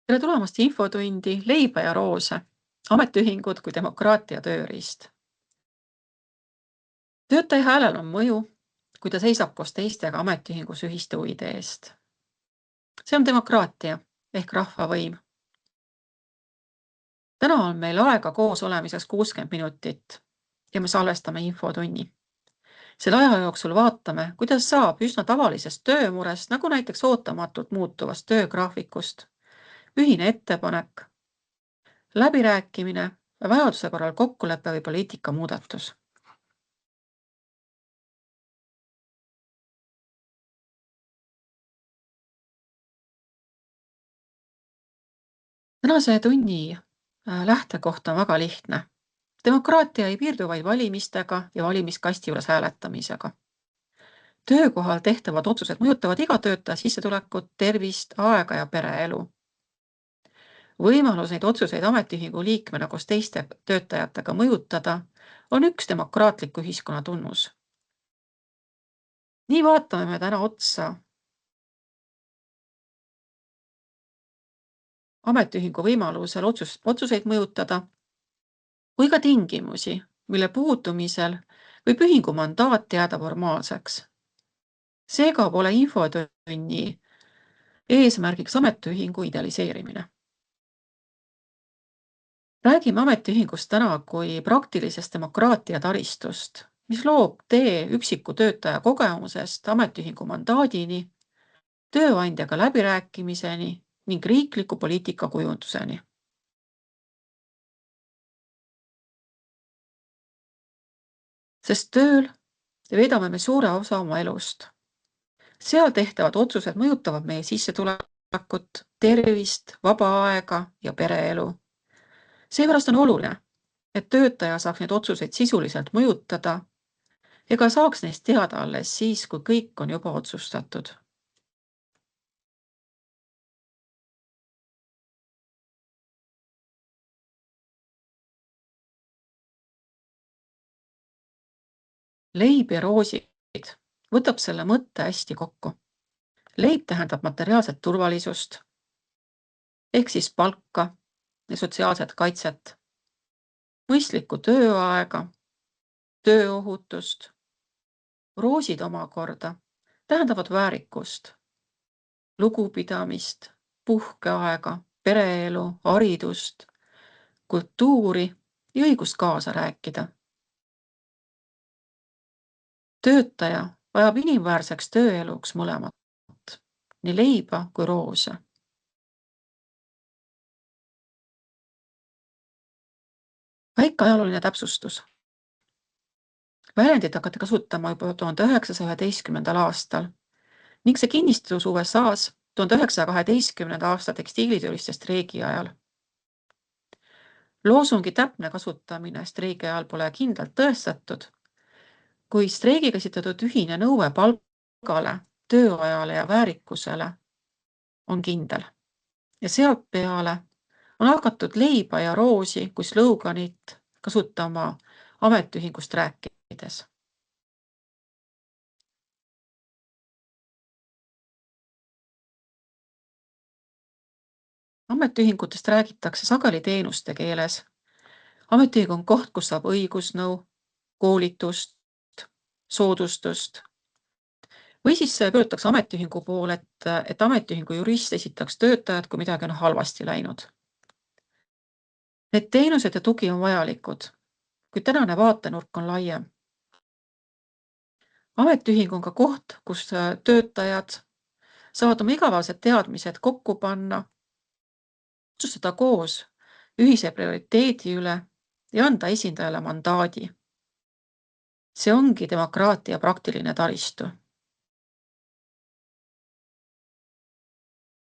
Tere tulemast infotundi Leiba ja Roose, ametiühingud kui demokraatia tööriist. Töötaja häälel on mõju, kui ta seisab koos teistega ametiühingus ühiste huvide eest. See on demokraatia ehk rahvavõim. Täna on meil aega koos olemiseks 60 minutit ja me salvestame infotunni. Selle aja jooksul vaatame, kuidas saab üsna tavalisest töömurest, nagu näiteks ootamatult muutuvast töögraafikust, ühine ettepanek, läbirääkimine ja vajaduse korral kokkulepe või poliitika muudatus. Tänase tunni lähtekoht on väga lihtne. Demokraatia ei piirdu vaid valimistega ja valimiskasti juures hääletamisega. Töökohal tehtavad otsused mõjutavad iga töötaja sissetulekut, tervist, aega ja pereelu. Võimalus neid otsuseid ametiühingu liikmena koos teiste töötajatega mõjutada on üks demokraatliku ühiskonna tunnus. Nii vaatame me täna otsa ametiühingu võimalusel otsuseid mõjutada kui ka tingimusi, mille puudumisel võib ühingu mandaat jääda formaalseks. Seega pole infotunni eesmärgiks ametiühingu idealiseerimine. Räägime ametiühingust täna kui praktilisest demokraatia taristust, mis loob tee üksiku töötaja kogemusest ametiühingu mandaadini, tööandjaga läbirääkimiseni ning riikliku poliitika kujunduseni. Sest tööl veedame me suure osa oma elust. Seal tehtavad otsused mõjutavad meie sissetulekut, tervist, vaba aega ja pereelu. Seepärast on oluline, et töötaja saaks neid otsuseid sisuliselt mõjutada ega saaks neist teada alles siis, kui kõik on juba otsustatud. Leib ja roosid võtab selle mõtte hästi kokku. Leib tähendab materiaalset turvalisust ehk siis palka ja sotsiaalset kaitset, mõistlikku tööaega, tööohutust. Roosid omakorda tähendavad väärikust, lugupidamist, puhkeaega, pereelu, haridust, kultuuri ja õigust kaasa rääkida. Töötaja vajab inimväärseks tööeluks mõlemat, nii leiba kui roose. Väike ajalooline täpsustus. Väljendit hakati kasutama juba 1911. aastal ning see kinnistus USA-s 1912. aasta tekstiilitööliste streigi ajal. Loosungi täpne kasutamine streigi ajal pole kindlalt tõestatud, kui streigiga esitatud ühine nõue palgale, tööajale ja väärikusele on kindel. Ja sealt peale on hakatud leiba ja roosi kui sloganit kasutama ametiühingust rääkides. Ametiühingutest räägitakse sageli teenuste keeles. Ametiühing on koht, kus saab õigusnõu, koolitust, soodustust. Või siis pöördutakse ametiühingu poole, et ametiühingu jurist esitaks töötajad, kui midagi on halvasti läinud. Need teenused ja tugi on vajalikud, kuid tänane vaatenurk on laiem. Ametiühing on ka koht, kus töötajad saavad oma igapäevased teadmised kokku panna, otsustada koos ühise prioriteedi üle ja anda esindajale mandaadi. See ongi demokraatia praktiline taristu.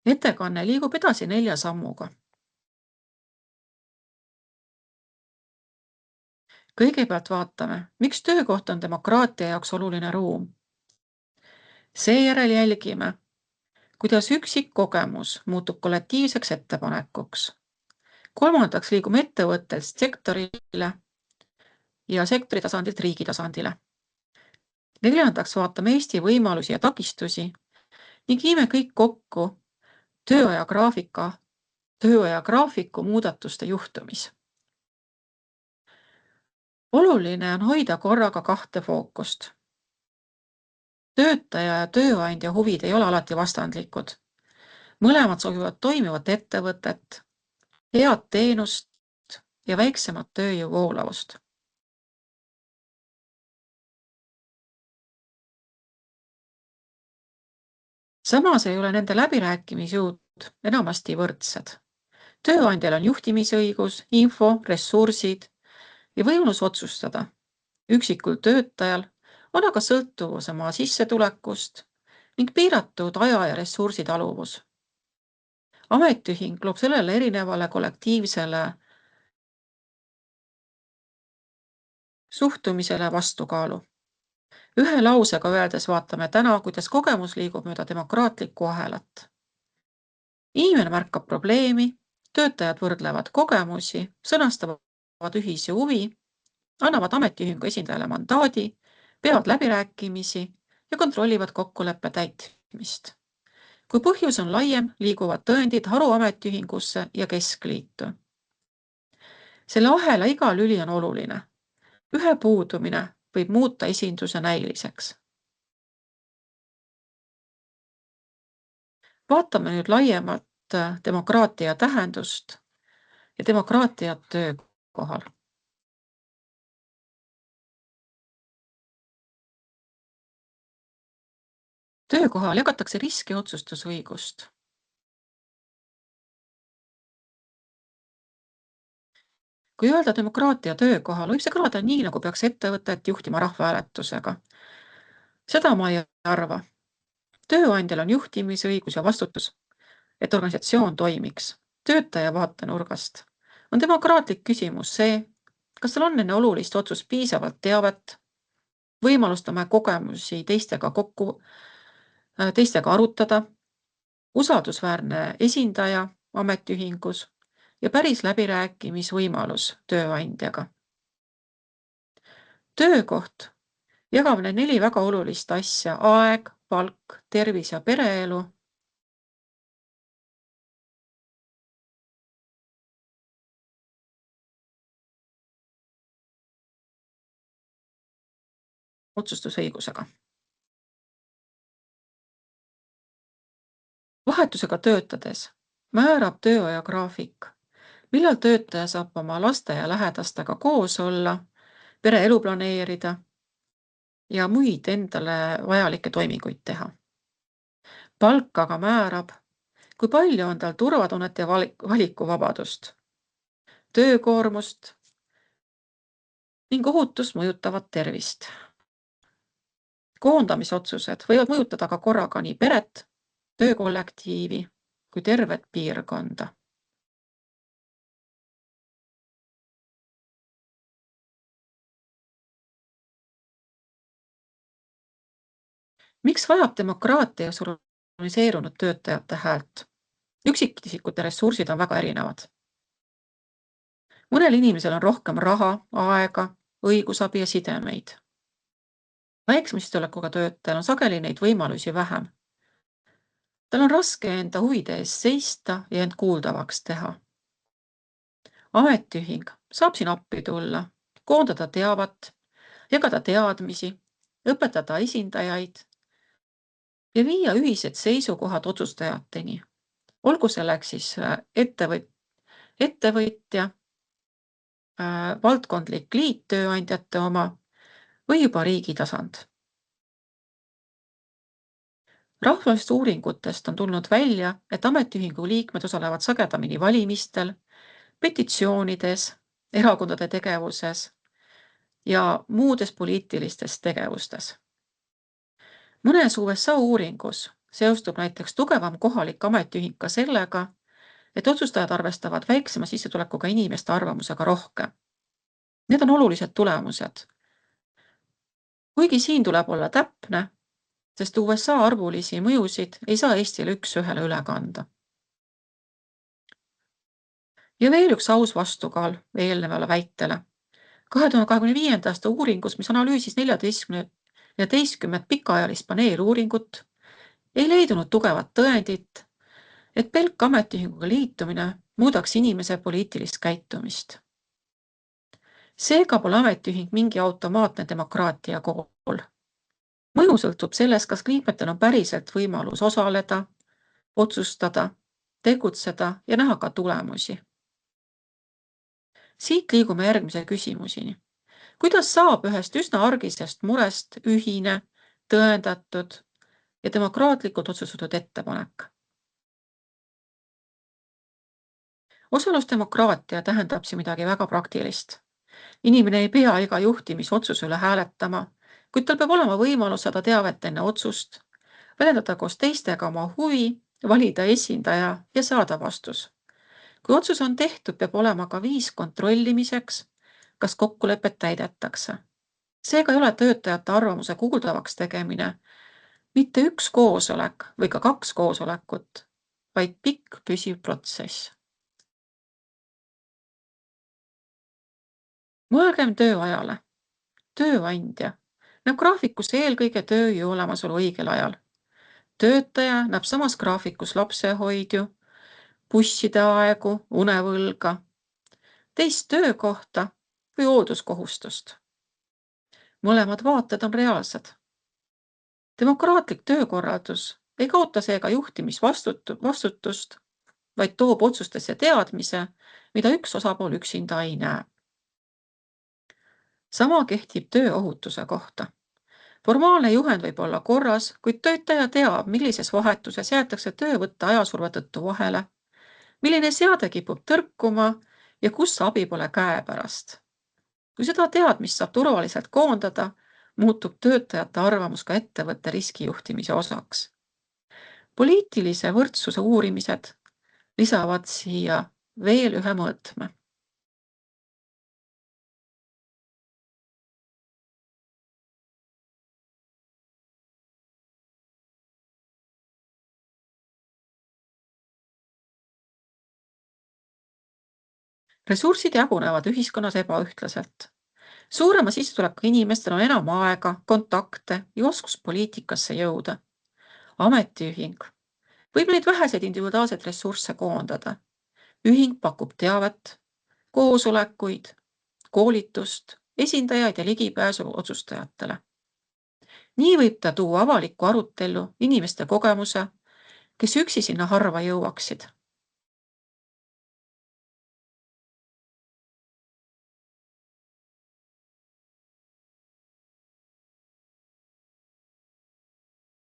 Ettekanne liigub edasi 4 sammuga. Kõigepealt vaatame, miks töökoht on demokraatia jaoks oluline ruum. Seejärel jälgime, kuidas üksik kogemus muutub kollektiivseks ettepanekuks. Kolmandaks liigume ettevõttest sektorile ja sektori tasandilt riigi tasandile. Neljandaks vaatame Eesti võimalusi ja takistusi ning viime kõik kokku tööaja graafika tööaja graafiku muudatuste juhtumis. Oluline on hoida korraga kahte fookust. Töötaja ja tööandja huvid ei ole alati vastandlikud. Mõlemad soovivad toimivat ettevõtet, head teenust ja väiksemat tööjõu voolavust. Samas ei ole nende läbirääkimisjõud enamasti võrdsed. Tööandjal on juhtimisõigus, info, ressursid ja võimalus otsustada. Üksikul töötajal on aga sõltuvus oma sissetulekust ning piiratud aja ja ressursi taluvus. Ametiühing loob sellele erinevale kollektiivsele suhtumisele vastukaalu. Ühe lausega öeldes vaatame täna, kuidas kogemus liigub mööda demokraatlikku ahelat. Inimene märkab probleemi, töötajad võrdlevad kogemusi, sõnastavad ühise huvi, annavad ametiühingu esindajale mandaadi, peavad läbirääkimisi ja kontrollivad kokkuleppe täitmist. Kui põhjus on laiem, liiguvad tõendid haruametiühingusse ja keskliitu. Selle ahela iga lüli on oluline. Ühe puudumine võib muuta esinduse näiliseks. Vaatame nüüd laiemalt demokraatia tähendust ja demokraatiat töökohal. Töökohal jagatakse riski otsustusõigust. Kui öelda demokraatia töökohal, võib see kõlada nii, nagu peaks ettevõtet juhtima rahvahääletusega. Seda ma ei arva. Tööandjal on juhtimisõigus ja vastutus, et organisatsioon toimiks. Töötaja vaatenurgast on demokraatlik küsimus see, kas tal on enne olulist otsust piisavalt teavet, võimalust oma kogemusi teistega arutada, usaldusväärne esindaja ametiühingus ja päris läbirääkimisvõimalus tööandjaga. Töökoht jagab need 4 väga olulist asja: aeg, palk, tervis ja pereelu. Otsustusõigusega. Vahetusega töötades määrab tööaja graafik, millal töötaja saab oma laste ja lähedastega koos olla, pereelu planeerida ja muid endale vajalikke toiminguid teha. Palk aga määrab, kui palju on tal turvatunnet ja valikuvabadust, töökoormust ning ohutust mõjutavad tervist. Koondamisotsused võivad mõjutada ka korraga nii peret, töökollektiivi kui tervet piirkonda. Miks vajab demokraatias organiseerunud töötajate häält? Üksikisikute ressursid on väga erinevad. Mõnel inimesel on rohkem raha, aega, õigusabi ja sidemeid. Väiksema sissetulekuga töötajal on sageli neid võimalusi vähem. Tal on raske enda huvide eest seista ja end kuuldavaks teha. Ametiühing saab siin appi tulla, koondada teavat, jagada teadmisi, õpetada esindajaid ja viia ühised seisukohad otsustajateni. Olgu selleks siis ettevõtja, valdkondlik liit tööandjate oma või juba riigi tasand. Rahvusvahelistest uuringutest on tulnud välja, et ametiühingu liikmed osalevad sagedamini valimistel, petitsioonides, erakondade tegevuses ja muudes poliitilistes tegevustes. Mõnes USA uuringus seostub näiteks tugevam kohalik ametiühing ka sellega, et otsustajad arvestavad väiksema sissetulekuga inimeste arvamusega rohkem. Need on olulised tulemused. Kuigi siin tuleb olla täpne, sest USA arvulisi mõjusid ei saa Eestile üks-ühele üle kanda. Ja veel üks aus vastukaal eelnevale väitele. 2025. aasta uuringus, mis analüüsis 14 pikaajalist paneeluuringut, ei leidunud tugevat tõendit, et pelk ametiühinguga liitumine muudaks inimese poliitilist käitumist. Seega pole ametiühing mingi automaatne demokraatia kool. Mõju sõltub sellest, kas liikmetel on päriselt võimalus osaleda, otsustada, tegutseda ja näha ka tulemusi. Siit liigume järgmise küsimuseni. Kuidas saab ühest üsna argisest murest ühine, tõendatud ja demokraatlikult otsustatud ettepanek? Osalusdemokraatia tähendab siin midagi väga praktilist. Inimene ei pea iga juhtimisotsuse üle hääletama, kuid tal peab olema võimalus saada teavet enne otsust, väljendada koos teistega oma huvi, valida esindaja ja saada vastus. Kui otsus on tehtud, peab olema ka viis kontrollimiseks, kas kokkulepet täidetakse. Seega ei ole töötajate arvamuse kuuldavaks tegemine mitte üks koosolek või ka kaks koosolekut, vaid pikk püsiv protsess. Mõelgem tööajale. Tööandja näeb graafikus eelkõige tööjõu olemasolu õigel ajal. Töötaja näeb samas graafikus lapsehoidju, busside aegu, unevõlga, teist töökohta või hoolduskohustust. Mõlemad vaated on reaalsed. Demokraatlik töökorraldus ei kaota seega juhtimisvastutust, vaid toob otsustesse teadmise, mida üks osapool üksinda ei näe. Sama kehtib tööohutuse kohta. Formaalne juhend võib olla korras, kuid töötaja teab, millises vahetuses jäetakse töövõtte ajasurve tõttu vahele, milline seade kipub tõrkuma ja kus abi pole käepärast. Kui seda teadmist saab turvaliselt koondada, muutub töötajate arvamus ka ettevõtte riskijuhtimise osaks. Poliitilise võrdsuse uurimised lisavad siia veel ühe mõõtme. Ressursid jagunevad ühiskonnas ebaühtlaselt. Suurema sissetulekuga inimestel on enam aega, kontakte ja oskus poliitikasse jõuda. Ametiühing võib neid väheseid individuaalseid ressursse koondada. Ühing pakub teavet, koosolekuid, koolitust, esindajaid ja ligipääsu otsustajatele. Nii võib ta tuua avalikku arutellu inimeste kogemuse, kes üksi sinna harva jõuaksid.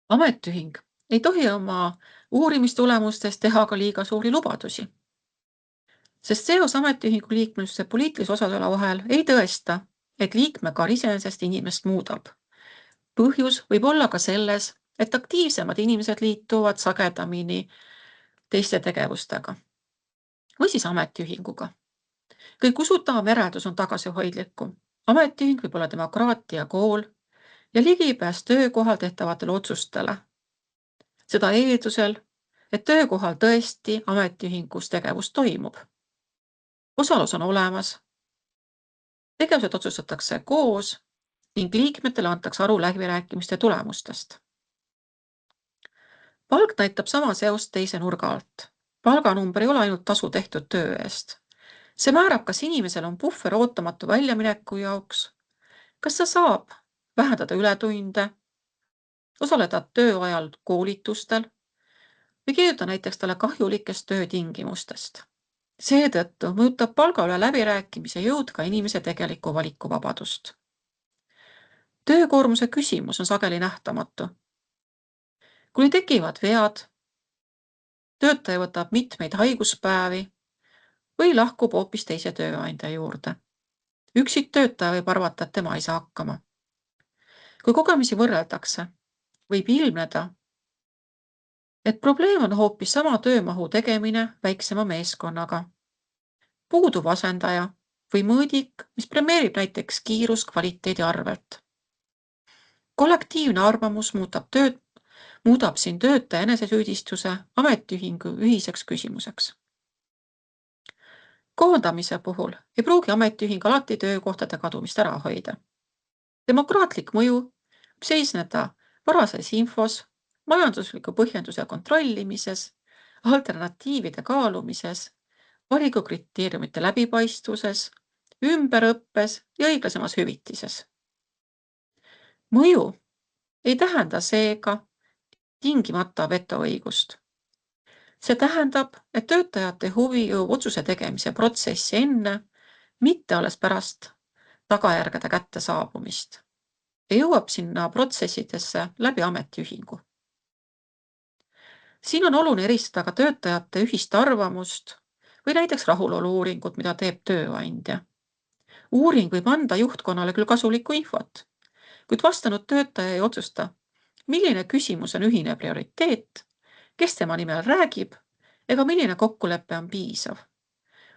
Ametiühing ei tohi oma uurimistulemustest teha ka liiga suuri lubadusi, sest seos ametiühingu liikmesuse poliitilise osasolu vahel ei tõesta, et liikmekaar iseenesest inimest muudab. Põhjus võib olla ka selles, et aktiivsemad inimesed liituvad sagedamini teiste tegevustega või siis ametiühinguga. Kõik usutavam järeldus on tagasihoidlikum. Ametiühing võib olla demokraatia kool ja ligipääs töökohal tehtavatele otsustele. Seda eeldusel, et töökohal tõesti ametiühingus tegevus toimub. Osalus on olemas, tegevused otsustatakse koos ning liikmetele antakse aru läbirääkimiste tulemustest. Palk näitab sama seost teise nurga alt. Palganumber ei ole ainult tasu tehtud töö eest. See määrab, kas inimesel on puhver ootamatu väljamineku jaoks, kas ta saab vähendada ületunde, osaleda tööajal koolitustel või keelduda näiteks talle kahjulikest töötingimustest. Seetõttu mõjutab palga üle läbirääkimise jõud ka inimese tegelikku valikuvabadust. Töökoormuse küsimus on sageli nähtamatu. Kui tekivad vead, töötaja võtab mitmeid haiguspäevi või lahkub hoopis teise tööandja juurde. Üksik töötaja võib arvata, et tema ei saa hakkama. Kui kogemusi võrreldakse, võib ilmneda, et probleem on hoopis sama töömahu tegemine väiksema meeskonnaga. Puudub asendaja või mõõdik, mis premeerib näiteks kiirust kvaliteedi arvelt. Kollektiivne arvamus muudab siin töötaja enesesüüdistuse ametiühingu ühiseks küsimuseks. Koondamise puhul ei pruugi ametiühing alati töökohtade kadumist ära hoida. Demokraatlik mõju võib seisneda varases infos, majandusliku põhjenduse kontrollimises alternatiivide kaalumises, valikukriteeriumite läbipaistvuses, ümberõppes ja õiglasemas hüvitises. Mõju ei tähenda seega tingimata vetoõigust. See tähendab, et töötajate huvi jõuab otsuse tegemise protsessi enne, mitte alles pärast tagajärgede kättesaabumist ja jõuab sinna protsessidesse läbi ametiühingu. Siin on oluline eristada ka töötajate ühist arvamust või näiteks rahulolu-uuringut, mida teeb tööandja. Uuring võib anda juhtkonnale küll kasulikku infot, kuid vastanud töötaja ei otsusta, milline küsimus on ühine prioriteet, kes tema nimel räägib ega milline kokkulepe on piisav.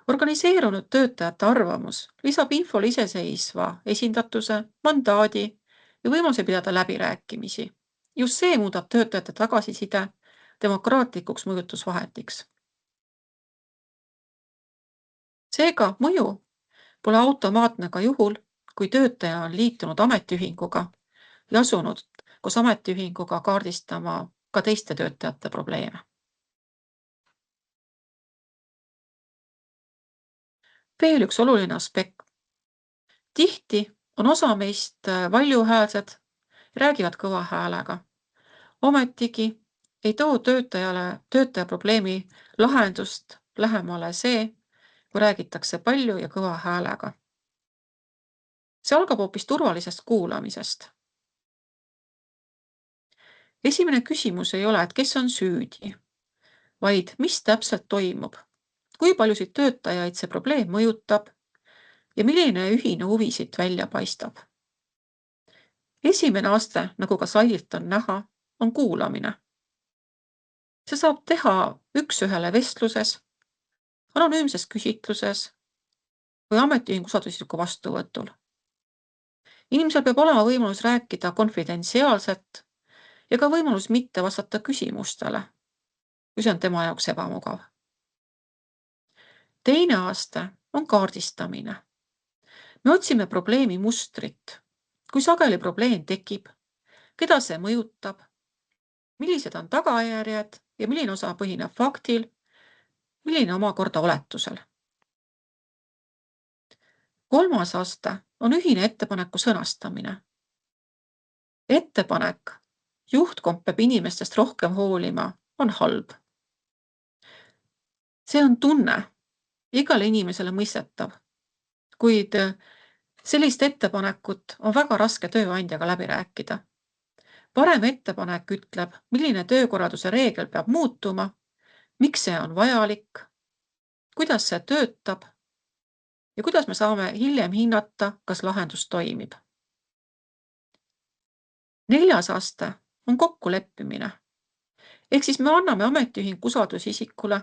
Organiseerunud töötajate arvamus lisab infole iseseisva esindatuse, mandaadi ja võimaluse pidada läbirääkimisi. Just see muudab töötajate tagasiside demokraatlikuks mõjutusvahendiks. Seega mõju pole automaatne ka juhul, kui töötaja on liitunud ametiühinguga ja asunud koos ametiühinguga kaardistama ka teiste töötajate probleeme. Veel üks oluline aspekt. Tihti on osa meist valjuhäälsed, räägivad kõva häälega. Ometigi ei too töötaja probleemi lahendust lähemale see, kui räägitakse palju ja kõva häälega. See algab hoopis turvalisest kuulamisest. Esimene küsimus ei ole, et kes on süüdi, vaid mis täpselt toimub, kui paljusid töötajaid see probleem mõjutab ja milline ühine huvi siit välja paistab. Esimene aste, nagu ka slaidilt on näha, on kuulamine. See saab teha üks-ühele vestluses, anonüümses küsitluses või ametiühingu usaldusliku vastuvõtul. Inimesel peab olema võimalus rääkida konfidentsiaalselt ja ka võimalus mitte vastata küsimustele, kui see on tema jaoks ebamugav. Teine aste on kaardistamine. Me otsime probleemi mustrit, kui sageli probleem tekib, keda see mõjutab, millised on tagajärjed ja milline osa põhineb faktil, milline omakorda oletusel. Kolmas aste on ühine ettepaneku sõnastamine. Ettepanek, juhtkond peab inimestest rohkem hoolima, on halb. See on tunne, igale inimesele mõistetav, kuid sellist ettepanekut on väga raske tööandjaga läbi rääkida. Parem ettepanek ütleb, milline töökorralduse reegel peab muutuma, miks see on vajalik, kuidas see töötab ja kuidas me saame hiljem hinnata, kas lahendus toimib. Neljas aste on kokkuleppimine. Ehk siis me anname ametiühingu usaldusisikule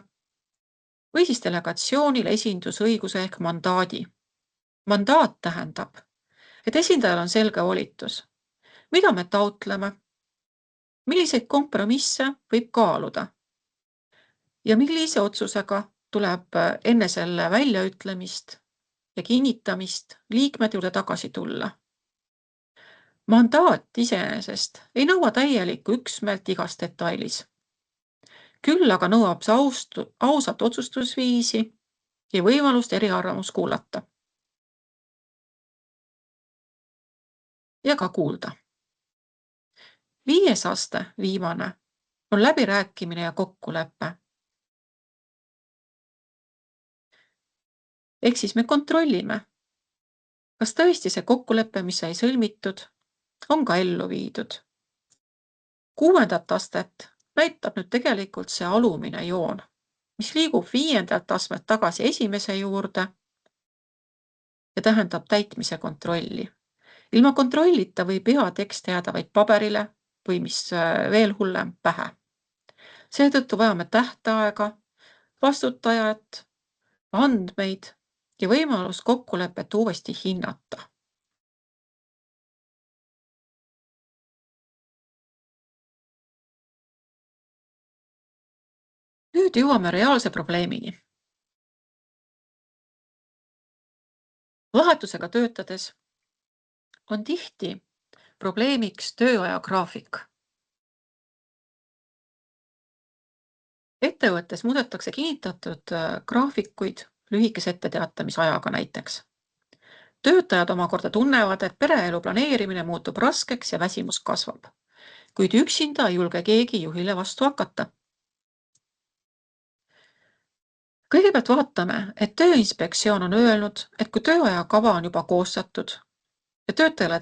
või siis delegatsioonile esindusõiguse ehk mandaadi. Mandaat tähendab, et esindajal on selge volitus, mida me taotleme, milliseid kompromisse võib kaaluda ja millise otsusega tuleb enne selle väljaütlemist ja kinnitamist liikmed juurde tagasi tulla. Mandaat iseenesest ei nõua täielikku üksmeelt igas detailis. Küll aga nõuab see ausat otsustusviisi ja võimalust eriarvamust kuulata. Ja ka kuulda. Viies aste, viimane, on läbirääkimine ja kokkulepe. Ehk siis me kontrollime, kas tõesti see kokkulepe, mis sai sõlmitud, on ka ellu viidud. Kuuendat astet näitab nüüd tegelikult see alumine joon, mis liigub viiendalt astmelt tagasi esimese juurde ja tähendab täitmise kontrolli. Ilma kontrollita võib hea tekst jääda vaid paberile või mis veel hullem, pähe. Seetõttu vajame tähtaega, vastutajat, andmeid ja võimalust kokkulepet uuesti hinnata. Nüüd jõuame reaalse probleemini. Vahetusega töötades on tihti probleemiks tööaja graafik. Ettevõttes muudetakse kinnitatud graafikuid lühikese etteteatamisajaga näiteks. Töötajad omakorda tunnevad, et pereelu planeerimine muutub raskeks ja väsimus kasvab, kuid üksinda ei julge keegi juhile vastu hakata. Kõigepealt vaatame, et Tööinspektsioon on öelnud, et kui tööajakava on juba koostatud ja töötajale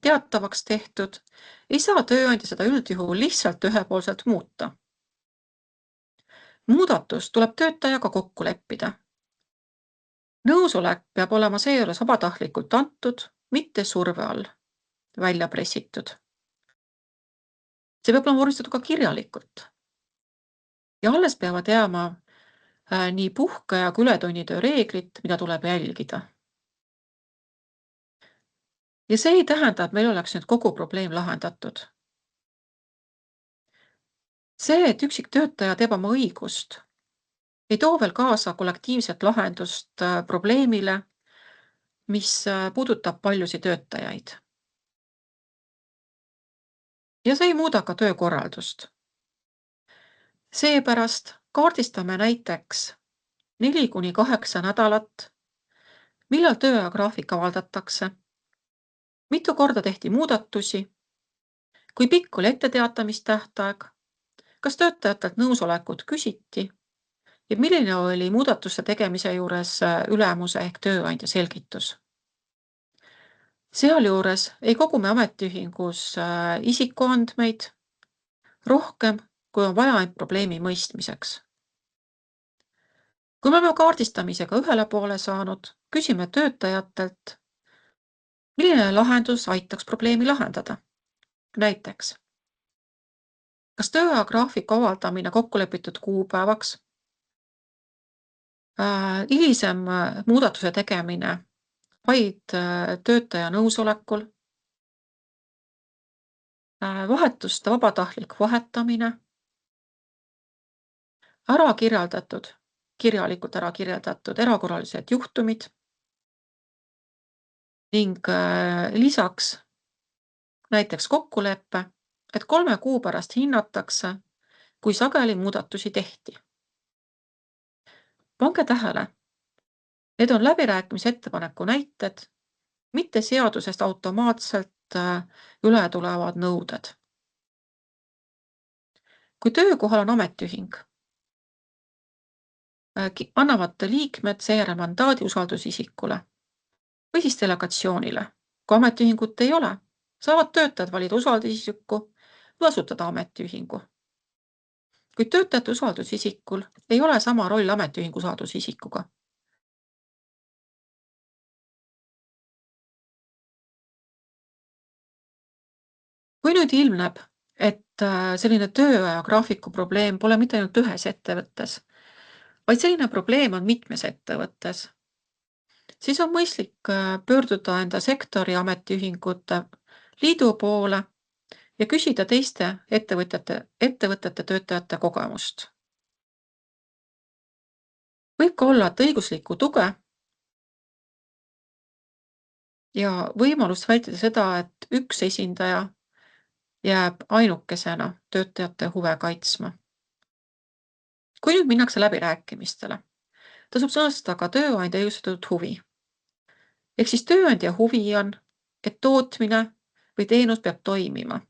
teatavaks tehtud, ei saa tööandja seda üldjuhul lihtsalt ühepoolselt muuta. Muudatus tuleb töötajaga kokku leppida. Nõusolek peab olema seejuures vabatahtlikult antud, mitte surve all välja pressitud. See peab olema vormistatud ka kirjalikult. Ja alles peavad jääma nii puhkeaja kui ületunnitöö reeglid, mida tuleb jälgida. Ja see ei tähenda, et meil oleks nüüd kogu probleem lahendatud. See, et üksik töötaja teeb oma õigust, ei too veel kaasa kollektiivset lahendust probleemile, mis puudutab paljusid töötajaid. Ja see ei muuda ka töökorraldust. Seepärast kaardistame näiteks 4–8 nädalat, millal tööajagraafik avaldatakse, mitu korda tehti muudatusi, kui pikk oli etteteatamistähtaeg, kas töötajatelt nõusolekut küsiti ja milline oli muudatuste tegemise juures ülemuse ehk tööandja selgitus. Sealjuures ei kogu me ametiühingus isikuandmeid rohkem, kui on vaja ainult probleemi mõistmiseks. Kui me oleme kaardistamisega ühele poole saanud, küsime töötajatelt, milline lahendus aitaks probleemi lahendada. Näiteks, kas tööajagraafiku avaldamine kokkulepitud kuupäevaks, hilisem muudatuse tegemine vaid töötaja nõusolekul, vahetuste vabatahtlik vahetamine, kirjalikult ära kirjeldatud erakorralised juhtumid ning lisaks näiteks kokkulepe, et 3 kuu pärast hinnatakse, kui sageli muudatusi tehti. Pange tähele, need on läbirääkimisettepaneku näited, mitte seadusest automaatselt üle tulevad nõuded. Kui töökohal on ametiühing, annavad liikmed seejärel mandaadi usaldusisikule või siis delegatsioonile. Kui ametiühingut ei ole, saavad töötajad valida usaldusisiku või asutada ametiühingu. Kuid töötajate usaldusisikul ei ole sama roll ametiühingu usaldusisikuga. Kui nüüd ilmneb, et selline tööajagraafiku probleem pole mitte ainult ühes ettevõttes, vaid selline probleem on mitmes ettevõttes, siis on mõistlik pöörduda enda sektori ametiühingute liidu poole ja küsida teiste ettevõtete töötajate kogemust. Võib ka olla, et õiguslikku tuge ja võimalust vältida seda, et üks esindaja jääb ainukesena töötajate huve kaitsma. Kui nüüd minnakse läbirääkimistele, tasub sõnastada ka tööandja õigustatud huvi. Ehk siis tööandja huvi on, et tootmine või teenus peab toimima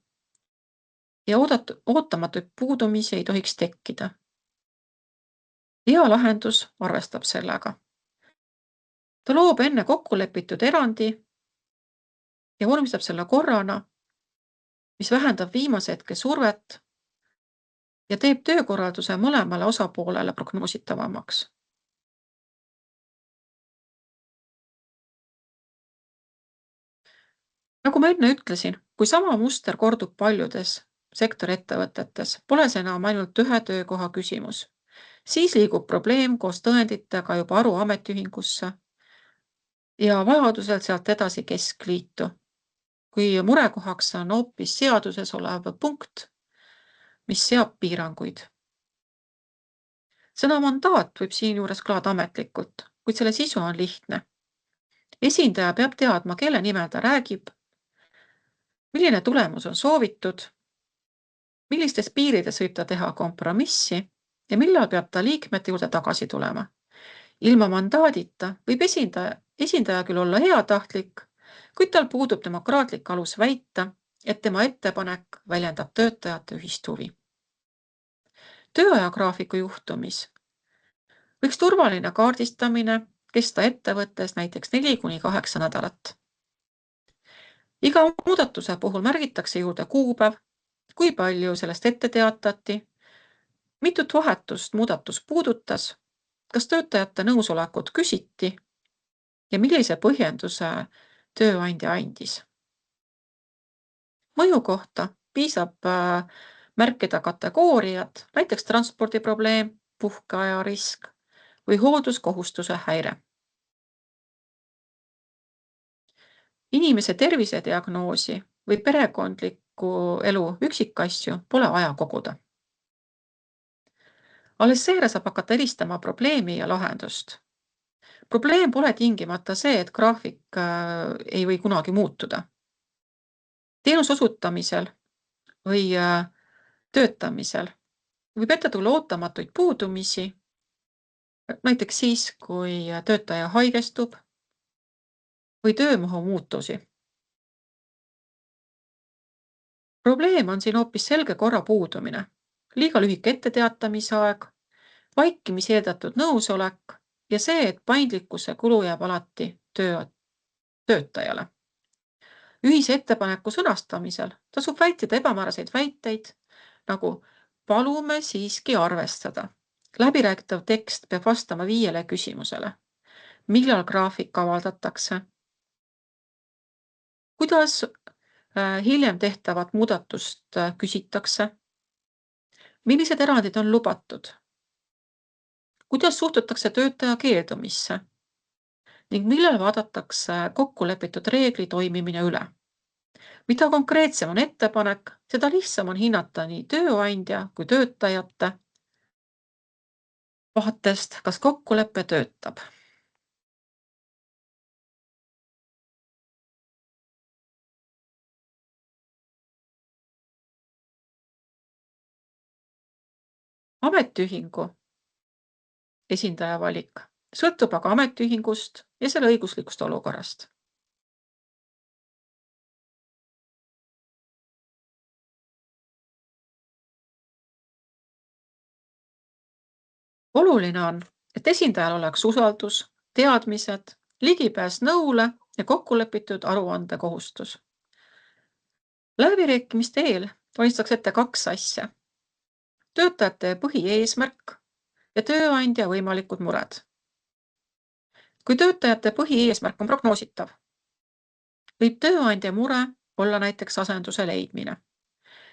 ja ootamatuid puudumisi ei tohiks tekkida. Hea lahendus arvestab sellega. Ta loob enne kokkulepitud erandi ja vormistab selle korrana, mis vähendab viimase hetke survet ja teeb töökorralduse mõlemale osapoolele prognoositavamaks. Nagu ma enne ütlesin, kui sama muster kordub paljudes sektori ettevõtetes, pole see enam ainult ühe töökoha küsimus. Siis liigub probleem koos tõenditega juba aru ametiühingusse ja vajadusel sealt edasi keskliitu, kui murekohaks on hoopis seaduses olev punkt, mis seab piiranguid. Sõna mandaat võib siinjuures kõlada ametlikult, kuid selle sisu on lihtne. Esindaja peab teadma, kelle nimel ta räägib, milline tulemus on soovitud, millistes piirides võib ta teha kompromissi ja millal peab ta liikmete juurde tagasi tulema. Ilma mandaadita võib esindaja küll olla heatahtlik, kuid tal puudub demokraatlik alus väita, et tema ettepanek väljendab töötajate ühist huvi. Tööajagraafiku juhtumis võiks turvaline kaardistamine kesta ettevõttes näiteks 4–8 nädalat. Iga muudatuse puhul märgitakse juurde kuupäev, kui palju sellest ette teatati, mitut vahetust muudatus puudutas, kas töötajate nõusolekut küsiti ja millise põhjenduse tööandja andis. Mõju kohta piisab märkida kategooriad, näiteks transpordiprobleem, puhkeaja risk või hoolduskohustuse häire. Inimese tervisediagnoosi või perekondliku elu üksikasju pole vaja koguda. Alles seejärel saab hakata eristama probleemi ja lahendust. Probleem pole tingimata see, et graafik ei või kunagi muutuda. Teenuse osutamisel või töötamisel võib ette tulla ootamatuid puudumisi, näiteks siis, kui töötaja haigestub või töömahu muutusi. Probleem on siin hoopis selge korra puudumine, liiga lühike etteteatamisaeg, vaikimisi eeldatud nõusolek ja see, et paindlikkuse kulu jääb alati töötajale. Ühise ettepaneku sõnastamisel tasub vältida ebamääraseid väiteid, nagu palume siiski arvestada. Läbiräägitav tekst peab vastama 5 küsimusele. Millal graafik avaldatakse? Kuidas hiljem tehtavat muudatust küsitakse? Millised erandid on lubatud? Kuidas suhtutakse töötaja keeldumisse? Ning millal vaadatakse kokkulepitud reegli toimimine üle? Mida konkreetsem on ettepanek, seda lihtsam on hinnata nii tööandja kui töötajate vaatest, kas kokkulepe töötab. Ametiühingu esindaja valik sõltub aga ametiühingust ja selle õiguslikust olukorrast. Oluline on, et esindajal oleks usaldus, teadmised, ligipääs nõule ja kokkulepitud aruandekohustus. Läbirääkimiste eel valmistatakse ette 2 asja. Töötajate põhieesmärk ja tööandja võimalikud mured. Kui töötajate põhieesmärk on prognoositav, võib tööandja mure olla näiteks asenduse leidmine.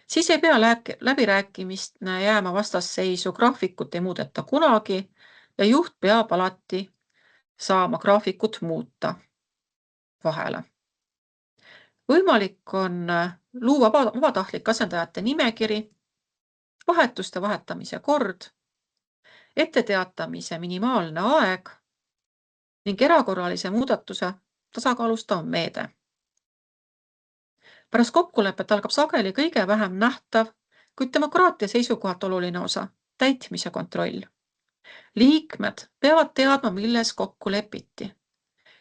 Siis ei pea läbirääkimist jääma vastasseisu, graafikut ei muudeta kunagi ja juht peab alati saama graafikut muuta vahele. Võimalik on luua vabatahtlik asendajate nimekiri, vahetuste vahetamise kord, etteteatamise minimaalne aeg ning erakorralise muudatuse tasakaalustav meede. Pärast kokkulepet algab sageli kõige vähem nähtav, kuid demokraatia seisukohalt oluline osa, täitmise kontroll. Liikmed peavad teadma, milles kokku lepiti,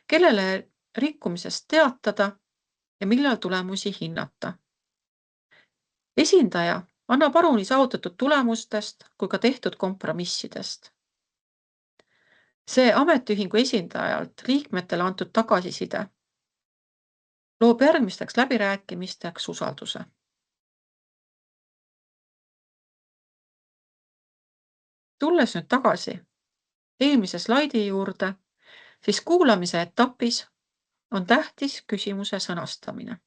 kellele rikkumisest teatada ja millal tulemusi hinnata. Esindaja annab aru nii saavutatud tulemustest kui ka tehtud kompromissidest. See ametiühingu esindajalt liikmetele antud tagasiside loob järgmisteks läbirääkimisteks usalduse. Tulles nüüd tagasi eelmise slaidi juurde, siis kuulamise etapis on tähtis küsimuse sõnastamine.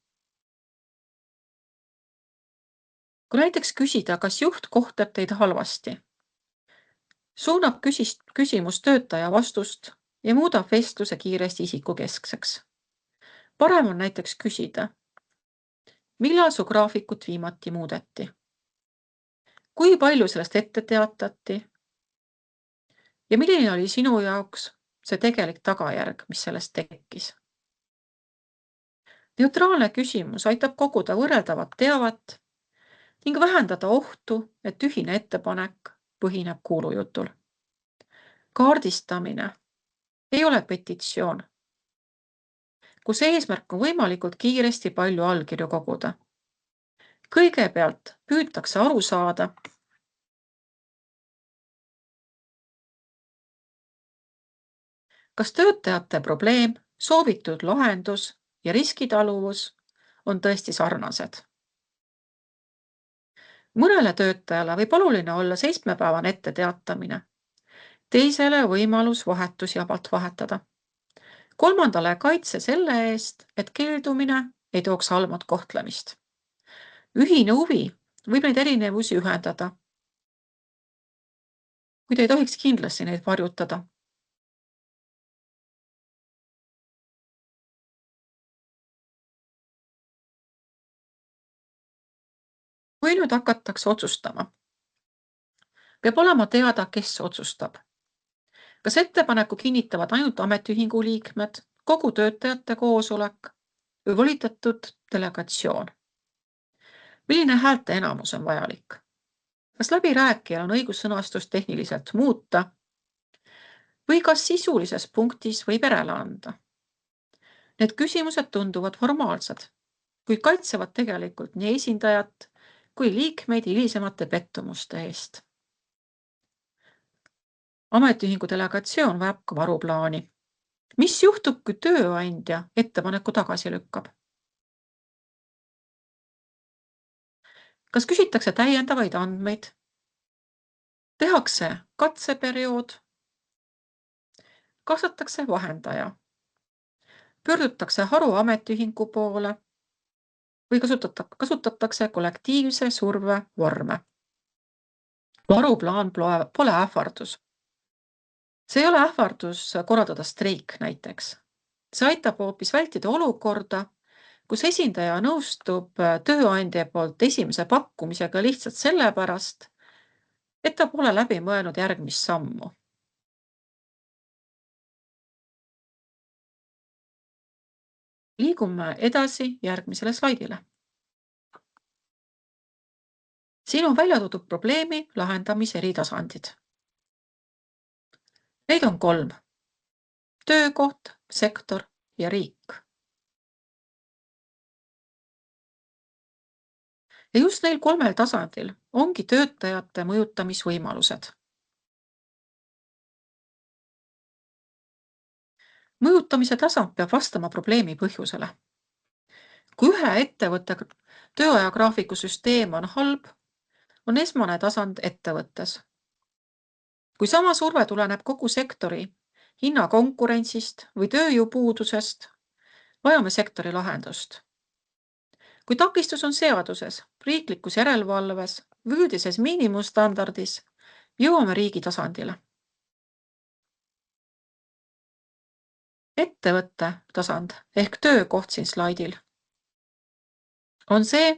Kui näiteks küsida, kas juht kohtleb teid halvasti, suunab küsimus töötaja vastust ja muudab vestluse kiiresti isikukeskseks. Parem on näiteks küsida, millal su graafikut viimati muudeti? Kui palju sellest ette teatati? Ja milline oli sinu jaoks see tegelik tagajärg, mis sellest tekkis? Neutraalne küsimus aitab koguda võrreldavat teavet ning vähendada ohtu, et ühine ettepanek põhineb kuulujutul. Kaardistamine ei ole petitsioon, kus eesmärk on võimalikult kiiresti palju allkirju koguda. Kõigepealt püütakse aru saada, kas töötajate probleem, soovitud lahendus ja riskitaluvus on tõesti sarnased. Mõnele töötajale võib oluline olla 7-päevane etteteatamine, teisele võimalus vahetusjabalt vahetada, kolmandale kaitse selle eest, et keeldumine ei tooks halbat kohtlemist. Ühine huvi võib neid erinevusi ühendada, kuid ei tohiks kindlasti neid varjutada. Kui nüüd hakatakse otsustama, peab olema teada, kes otsustab. Kas ettepaneku kinnitavad ainult ametiühingu liikmed, kogu töötajate koosolek või volitatud delegatsioon? Milline häälte enamus on vajalik? Kas läbirääkijal on õigus sõnastust tehniliselt muuta või kas sisulises punktis võib järele anda? Need küsimused tunduvad formaalsed, kuid kaitsevad tegelikult nii esindajat kui liikmeid hilisemate pettumuste eest. Ametiühingu delegatsioon vajab ka varuplaani. Mis juhtub, kui tööandja ettepaneku tagasi lükkab? Kas küsitakse täiendavaid andmeid? Tehakse katseperiood? Kaasatakse vahendaja? Pöördutakse haruametiühingu poole või kasutatakse kollektiivse surve vorme? Varuplaan pole ähvardus. See ei ole ähvardus korraldada streik näiteks. See aitab hoopis vältida olukorda, kus esindaja nõustub tööandja poolt esimese pakkumisega lihtsalt sellepärast, et ta pole läbi mõelnud järgmist sammu. Liigume edasi järgmisele slaidile. Siin on välja toodud probleemi lahendamise eri tasandid. Neid on 3. Töökoht, sektor ja riik. Ja just neil 3 tasandil ongi töötajate mõjutamisvõimalused. Mõjutamise tasand peab vastama probleemi põhjusele. Kui ühe ettevõtte tööajagraafiku süsteem on halb, on esmane tasand ettevõttes. Kui sama surve tuleneb kogu sektori hinnakonkurentsist või tööjõupuudusest, vajame sektori lahendust. Kui takistus on seaduses, riiklikus järelevalves või üldises miinimumstandardis, jõuame riigi tasandile. Ettevõtte tasand ehk töökoht siin slaidil on see,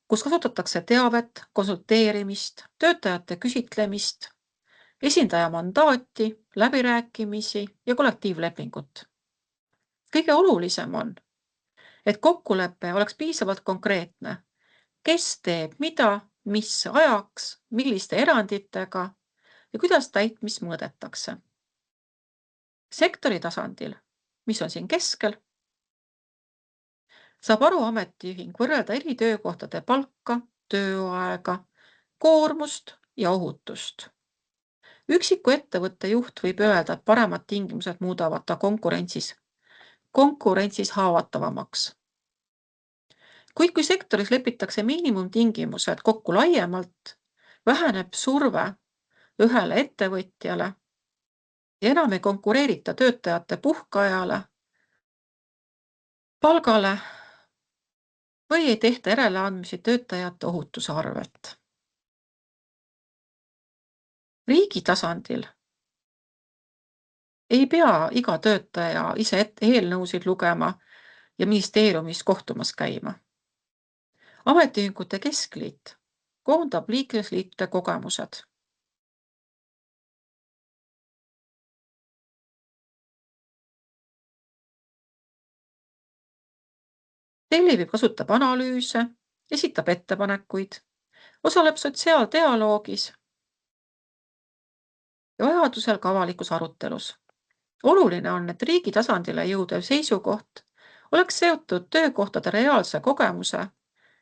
kus kasutatakse teavet, konsulteerimist, töötajate küsitlemist, esindaja mandaati, läbirääkimisi ja kollektiivlepingut. Kõige olulisem on, et kokkulepe oleks piisavalt konkreetne, kes teeb mida, mis ajaks, milliste eranditega ja kuidas täitmist mõõdetakse. Sektori tasandil, mis on siin keskel, saab haruametiühing võrrelda eri töökohtade palka, tööaega, koormust ja ohutust. Üksiku ettevõtte juht võib öelda, et paremad tingimused muudavad ta konkurentsis haavatavamaks. Kuid kui sektoris lepitakse miinimumtingimused kokku laiemalt, väheneb surve ühele ettevõtjale ja enam ei konkureerita töötajate puhkeajale, palgale või ei tehta järeleandmisi töötajate ohutuse arvelt. Riigi tasandil ei pea iga töötaja ise eelnõusid lugema ja ministeeriumis kohtumas käima. Ametiühingute keskliit koondab liikmesriikide kogemused. Tellib kasutab analüüse, esitab ettepanekuid, osaleb sotsiaaldialoogis ja vajadusel ka avalikus arutelus. Oluline on, et riigi tasandile jõudev seisukoht oleks seotud töökohtade reaalse kogemuse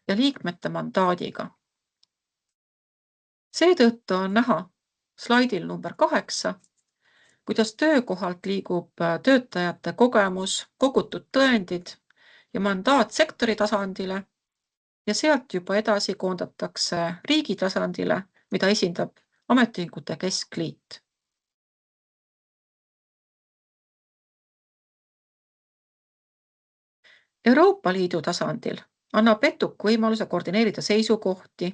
ja liikmete mandaadiga. Seetõttu on näha slaidil number 8, kuidas töökohalt liigub töötajate kogemus, kogutud tõendid ja mandaat sektori tasandile ja sealt juba edasi koondatakse riigi tasandile, mida esindab Ametiühingute Keskliit. Euroopa Liidu tasandil annab ETUK võimaluse koordineerida seisukohti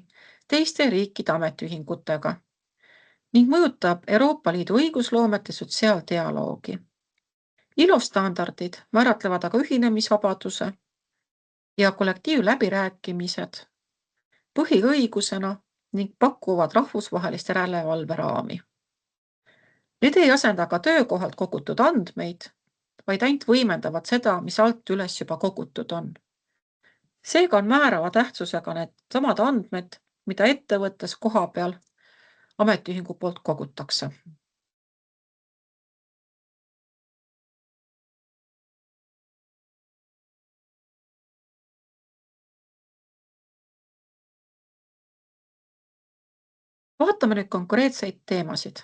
teiste riikide ametiühingutega ning mõjutab Euroopa Liidu õigusloomet ja sotsiaaldialoogi. ILO standardid määratlevad aga ühinemisvabaduse ja kollektiivläbirääkimised põhiõigusena ning pakuvad rahvusvahelist järelevalveraami. Need ei asenda aga töökohalt kogutud andmeid, vaid ainult võimendavad seda, mis alt üles juba kogutud on. Seega on määrava tähtsusega need samad andmed, mida ettevõttes kohapeal ametiühingu poolt kogutakse. Vaatame nüüd konkreetseid teemasid.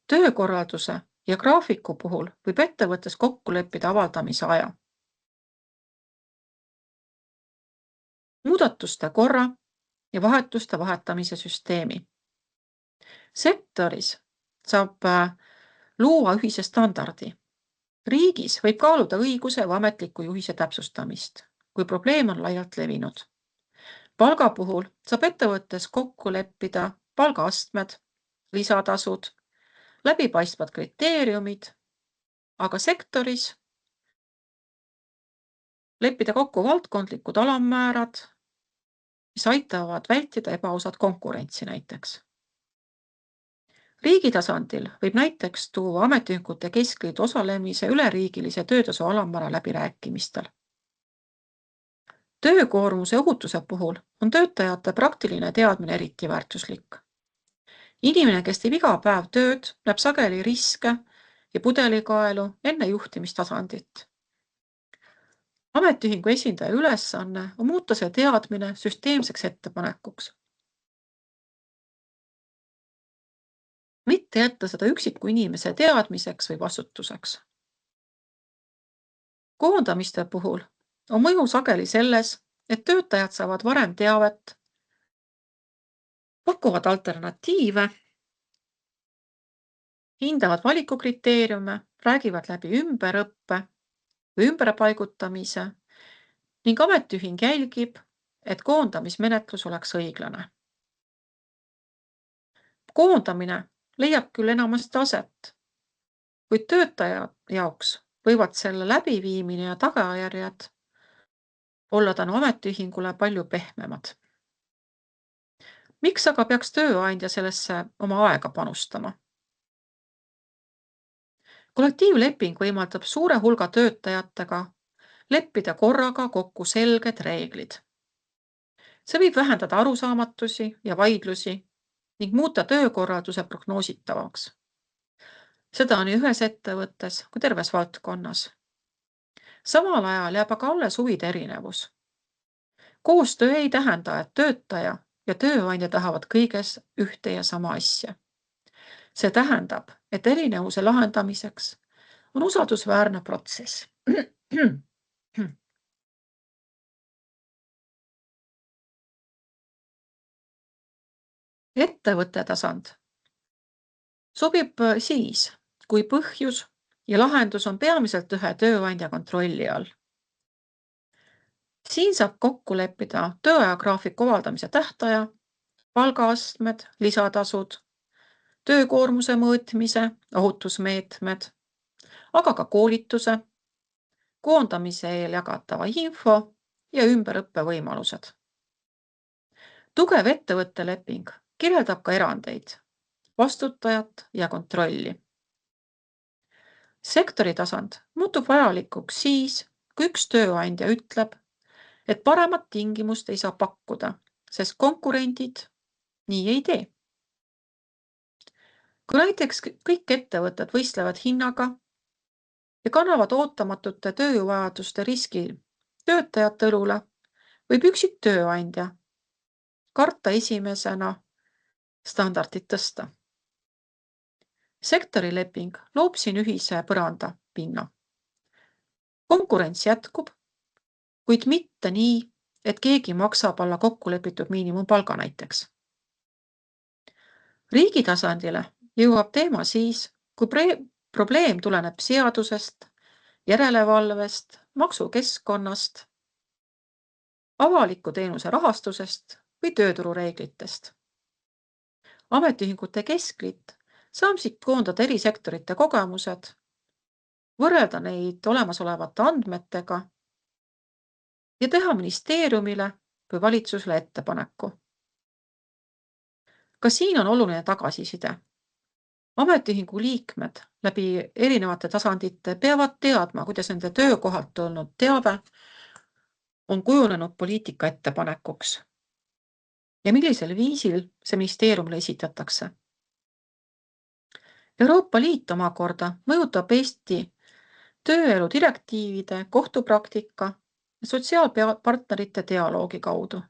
Töökorralduse ja graafiku puhul võib ettevõttes kokku leppida avaldamise aja. Muudatuste korra ja vahetuste vahetamise süsteemi. Sektoris saab luua ühise standardi. Riigis võib kaaluda õiguse või ametliku juhise täpsustamist, kui probleem on laialt levinud. Palga puhul saab ettevõttes kokku leppida palgaastmed, lisatasud, läbipaistvad kriteeriumid, aga sektoris leppida kokku valdkondlikud alammäärad, mis aitavad vältida ebaausat konkurentsi näiteks. Riigi tasandil võib näiteks tuua Ametiühingute Keskliidu osalemise üleriigilise töötasu alammäära läbirääkimistel. Töökoormuse ja ohutuse puhul on töötajate praktiline teadmine eriti väärtuslik. Inimene, kes teeb iga päev tööd, näeb sageli riske ja pudelikaelu enne juhtimistasandit. Ametiühingu esindaja ülesanne on muuta see teadmine süsteemseks ettepanekuks. Mitte jätta seda üksiku inimese teadmiseks või vastutuseks. Koondamiste puhul on mõju sageli selles, et töötajad saavad varem teavet, pakuvad alternatiive, hindavad valikukriteeriume, räägivad läbi ümberõppe või ümberpaigutamise ning ametiühing jälgib, et koondamismenetlus oleks õiglane. Koondamine leiab küll enamasti aset, kuid töötaja jaoks võivad selle läbiviimine ja tagajärjed olla tänu ametiühingule palju pehmemad. Miks aga peaks tööandja sellesse oma aega panustama? Kollektiivleping võimaldab suure hulga töötajatega leppida korraga kokku selged reeglid. See võib vähendada arusaamatusi ja vaidlusi ning muuta töökorralduse prognoositavaks. Seda nii ühes ettevõttes kui terves valdkonnas. Samal ajal jääb aga alles huvide erinevus. Koostöö ei tähenda, et töötaja ja tööandja tahavad kõiges ühte ja sama asja. See tähendab, et erinevuse lahendamiseks on usaldusväärne protsess. Ettevõtte tasand sobib siis, kui põhjus ja lahendus on peamiselt ühe tööandja kontrolli all. Siin saab kokku leppida tööajagraafiku avaldamise tähtaja, palgaastmed, lisatasud, töökoormuse mõõtmise, ohutusmeetmed, aga ka koolituse, koondamise eel jagatava info ja ümberõppe võimalused. Tugev ettevõtteleping kirjeldab ka erandeid, vastutajat ja kontrolli. Sektori tasand muutub vajalikuks siis, kui üks tööandja ütleb, et paremat tingimust ei saa pakkuda, sest konkurendid nii ei tee. Kui näiteks kõik ettevõtted võistlevad hinnaga ja kannavad ootamatute tööjõuvajaduste riski töötajate õlule, võib üksik tööandja karta esimesena standardit tõsta. Sektorileping loob siin ühise põranda pinna. Konkurents jätkub, kuid mitte nii, et keegi maksab alla kokkulepitud miinimumpalga näiteks. Riigi tasandile jõuab teema siis, kui probleem tuleneb seadusest, järelevalvest, maksukeskkonnast, avaliku teenuse rahastusest või tööturureeglitest. Ametiühingute keskliit saab siit koondada eri sektorite kogemused, võrrelda neid olemasolevate andmetega ja teha ministeeriumile või valitsusele ettepaneku. Ka siin on oluline tagasiside. Ametiühingu liikmed läbi erinevate tasandite peavad teadma, kuidas nende töökohalt tulnud teave on kujunenud poliitika ettepanekuks ja millisel viisil see ministeeriumile esitatakse. Euroopa Liit omakorda mõjutab Eesti tööelu direktiivide, kohtupraktika ja sotsiaalpartnerite dialoogi kaudu.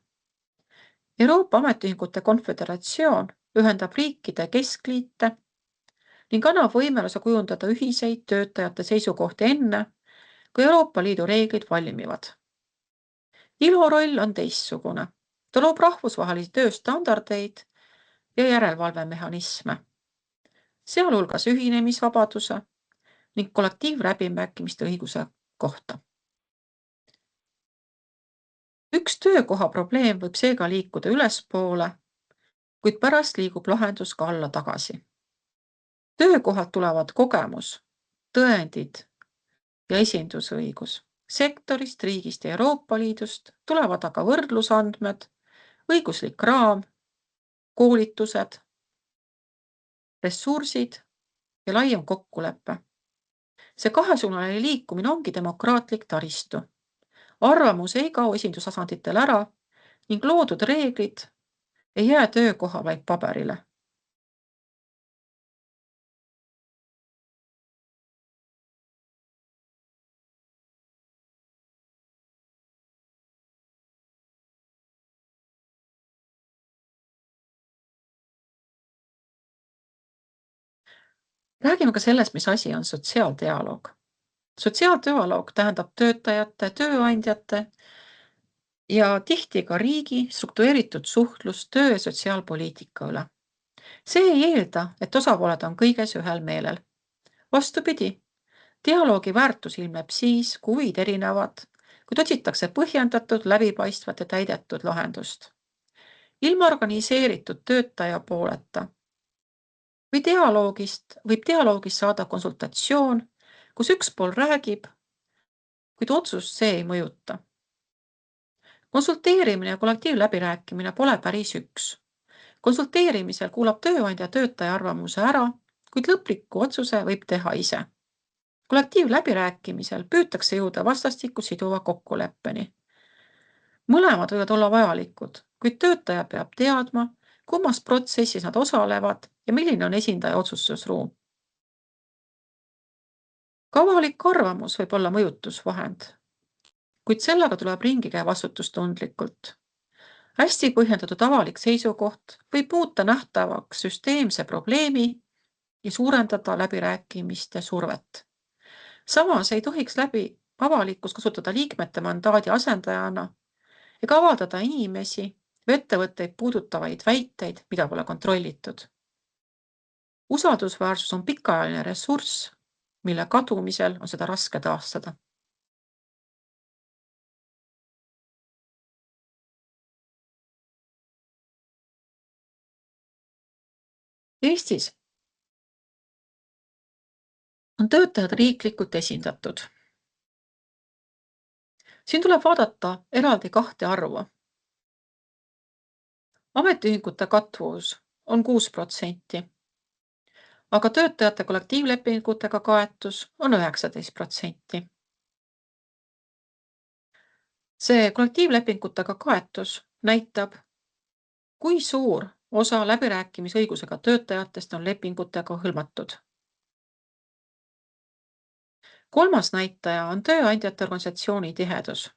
Euroopa Ametiühingute Konföderatsioon ühendab riikide keskliite ning annab võimaluse kujundada ühiseid töötajate seisukohti enne, kui Euroopa Liidu reeglid valmivad. ILO roll on teistsugune. Ta loob rahvusvahelisi tööstandardeid ja järelevalvemehhanisme, sealhulgas ühinemisvabaduse ning kollektiivläbirääkimiste õiguse kohta. Üks töökoha probleem võib seega liikuda ülespoole, kuid pärast liigub lahendus ka alla tagasi. Töökohalt tulevad kogemus, tõendid ja esindusõigus. Sektorist, riigist ja Euroopa Liidust tulevad aga võrdlusandmed, õiguslik raam, koolitused, ressursid ja laiem kokkulepe. See kahesuunaline liikumine ongi demokraatlik taristu. Arvamus ei kao esindustasanditel ära ning loodud reeglid ei jää töökoha vaid paberile. Räägime ka sellest, mis asi on sotsiaaldialoog. Sotsiaaldialoog tähendab töötajate, tööandjate ja tihti ka riigi struktureeritud suhtlust töö- ja sotsiaalpoliitika üle. See ei eelda, et osapooled on kõiges ühel meelel. Vastupidi, dialoogi väärtus ilmneb siis, kui huvid erinevad, kuid otsitakse põhjendatud, läbipaistvat ja täidetud lahendust. Ilma organiseeritud töötaja pooleta võib dialoogist saada konsultatsioon, kus üks pool räägib, kuid otsust see ei mõjuta. Konsulteerimine ja kollektiivläbirääkimine pole päris üks. Konsulteerimisel kuulab tööandja töötaja arvamuse ära, kuid lõpliku otsuse võib teha ise. Kollektiivläbirääkimisel püütakse jõuda vastastikku siduva kokkuleppeni. Mõlemad võivad olla vajalikud, kuid töötaja peab teadma, kummas protsessis nad osalevad ja milline on esindaja otsustusruum. Ka avalik arvamus võib olla mõjutusvahend, kuid sellega tuleb ringi käia vastutustundlikult. Hästi põhjendatud avalik seisukoht võib muuta nähtavaks süsteemse probleemi ja suurendada läbirääkimiste survet. Samas ei tohiks avalikkus kasutada liikmete mandaadi asendajana ega avaldada inimesi või ettevõtteid puudutavaid väiteid, mida pole kontrollitud. Usaldusväärsus on pikaajaline ressurss, mille kadumisel on seda raske taastada. Eestis on töötajad riiklikult esindatud. Siin tuleb vaadata eraldi kahte arvu. Ametiühingute katvus on 6%, aga töötajate kollektiivlepingutega kaetus on 19%. See kollektiivlepingutega kaetus näitab, kui suur osa läbirääkimisõigusega töötajatest on lepingutega hõlmatud. Kolmas näitaja on tööandjate organisatsiooni tihedus.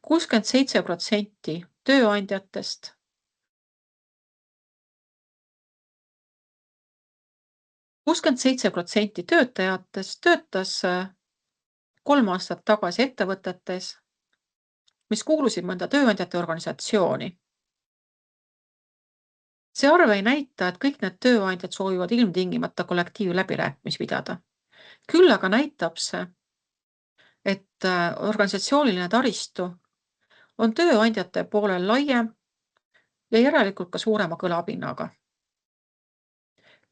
67% tööandjatest 67% töötajatest töötas 3 aastat tagasi ettevõtetes, mis kuulusid mõnda tööandjate organisatsiooni. See arv ei näita, et kõik need tööandjad soovivad ilmtingimata kollektiivläbirääkimisi pidada. Küll aga näitab see, et organisatsiooniline taristu on tööandjate poolel laiem ja järelikult ka suurema kõlapinnaga.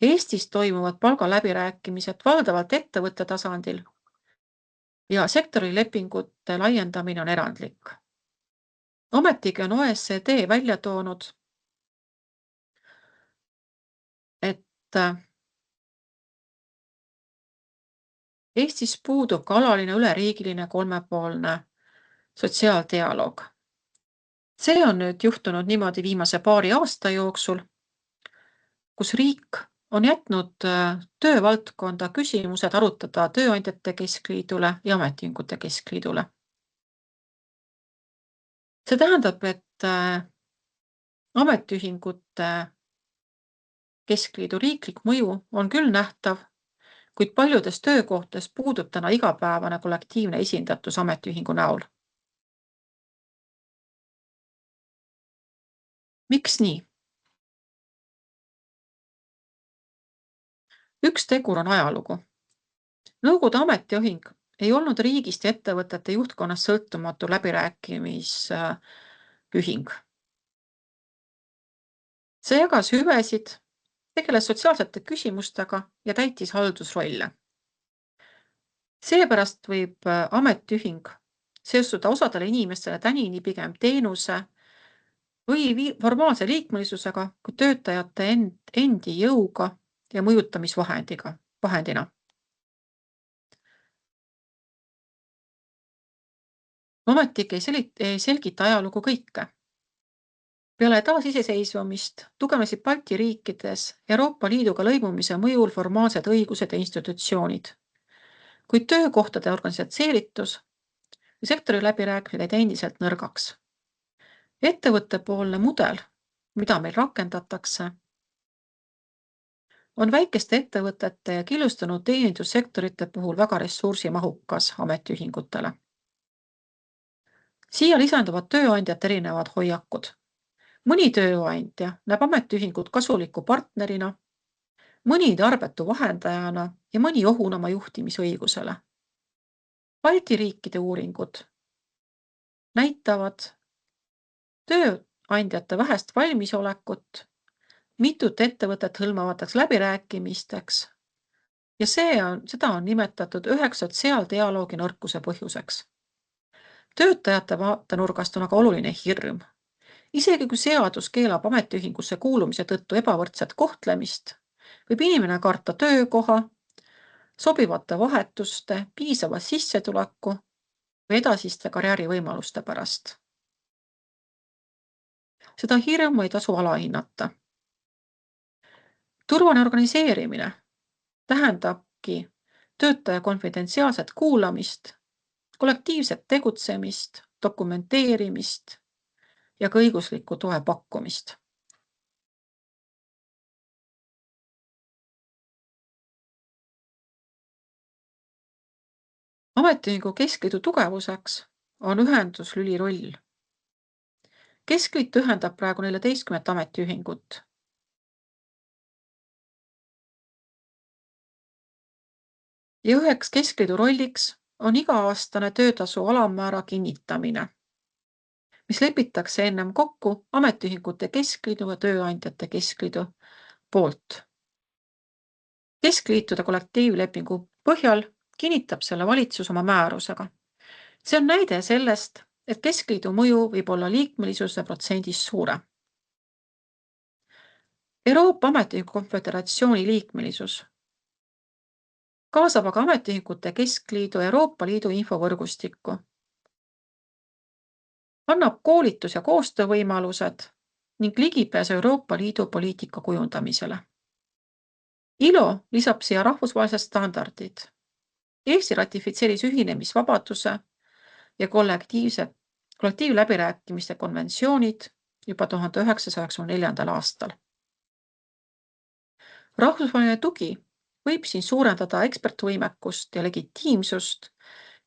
Eestis toimuvad palgaläbirääkimised valdavalt ettevõtte tasandil ja sektorilepingute laiendamine on erandlik. Ometigi on OECD välja toonud, et Eestis puudub ka alaline üleriigiline kolmepoolne sotsiaaldialoog. See on nüüd juhtunud niimoodi viimase paari aasta jooksul, kus riik on jätnud töövaldkonda küsimused arutada Tööandjate Keskliidule ja Ametiühingute Keskliidule. See tähendab, et Ametiühingute Keskliidu riiklik mõju on küll nähtav, kuid paljudes töökohtades puudub täna igapäevane kollektiivne esindatus ametiühingu näol. Miks nii? Üks tegur on ajalugu. Nõukogude ametiühing ei olnud riigist ja ettevõtete juhtkonnast sõltumatu läbirääkimisühing. See jagas hüvesid, tegeles sotsiaalsete küsimustega ja täitis haldusrolle. Seepärast võib ametiühing seostuda osadele inimestele tänini pigem teenuse või formaalse liikmelisusega kui töötajate endi jõuga ja mõjutamisvahendina. Ometigi ei selgita ajalugu kõike. Peale taasiseseisvumist tugevnesid Balti riikides Euroopa Liiduga lõimumise mõjul formaalsed õigused ja institutsioonid, kuid töökohtade organisatseeritus ja sektori läbirääkimised jäid endiselt nõrgaks. Ettevõttepoolne mudel, mida meil rakendatakse, on väikeste ettevõtete ja killustunud teenindussektorite puhul väga ressursimahukas ametiühingutele. Siia lisanduvad tööandjate erinevad hoiakud. Mõni tööandja näeb ametiühingut kasuliku partnerina, mõni tarbetu vahendajana ja mõni ohuna oma juhtimisõigusele. Balti riikide uuringud näitavad tööandjate vähest valmisolekut, mitut ettevõtet hõlmavateks läbirääkimisteks ja seda on nimetatud üheks sotsiaaldialoogi nõrkuse põhjuseks. Töötajate vaatenurgast on aga oluline hirm. Isegi kui seadus keelab ametiühingusse kuulumise tõttu ebavõrdset kohtlemist, võib inimene karta töökoha, sobivate vahetuste, piisava sissetuleku või edasiste karjäärivõimaluste pärast. Seda hirmu ei tasu alahinnata. Turvaline organiseerimine tähendabki töötaja konfidentsiaalset kuulamist, kollektiivset tegutsemist, dokumenteerimist ja ka õigusliku toe pakkumist. Ametiühingu Keskliidu tugevuseks on ühenduslüli roll. Keskliit ühendab praegu 14 ametiühingut. Ja üheks Keskliidu rolliks on iga-aastane töötasu alammäära kinnitamine, mis lepitakse ennem kokku Ametiühingute Keskliidu ja Tööandjate Keskliidu poolt. Keskliitude kollektiivlepingu põhjal kinnitab selle valitsus oma määrusega. See on näide sellest, et Keskliidu mõju võib olla liikmelisuse protsendis suurem. Euroopa Ametiühingu Konföderatsiooni liikmelisus kaasab aga Ametiühingute Keskliidu Euroopa Liidu infovõrgustikku, annab koolitus- ja koostöövõimalused ning ligipääs Euroopa Liidu poliitika kujundamisele. ILO lisab siia rahvusvahelised standardid. Eesti ratifitseeris ühinemisvabaduse ja kollektiivläbirääkimiste konventsioonid juba 1994. aastal. Rahvusvaheline tugi võib siin suurendada ekspertvõimekust ja legitiimsust,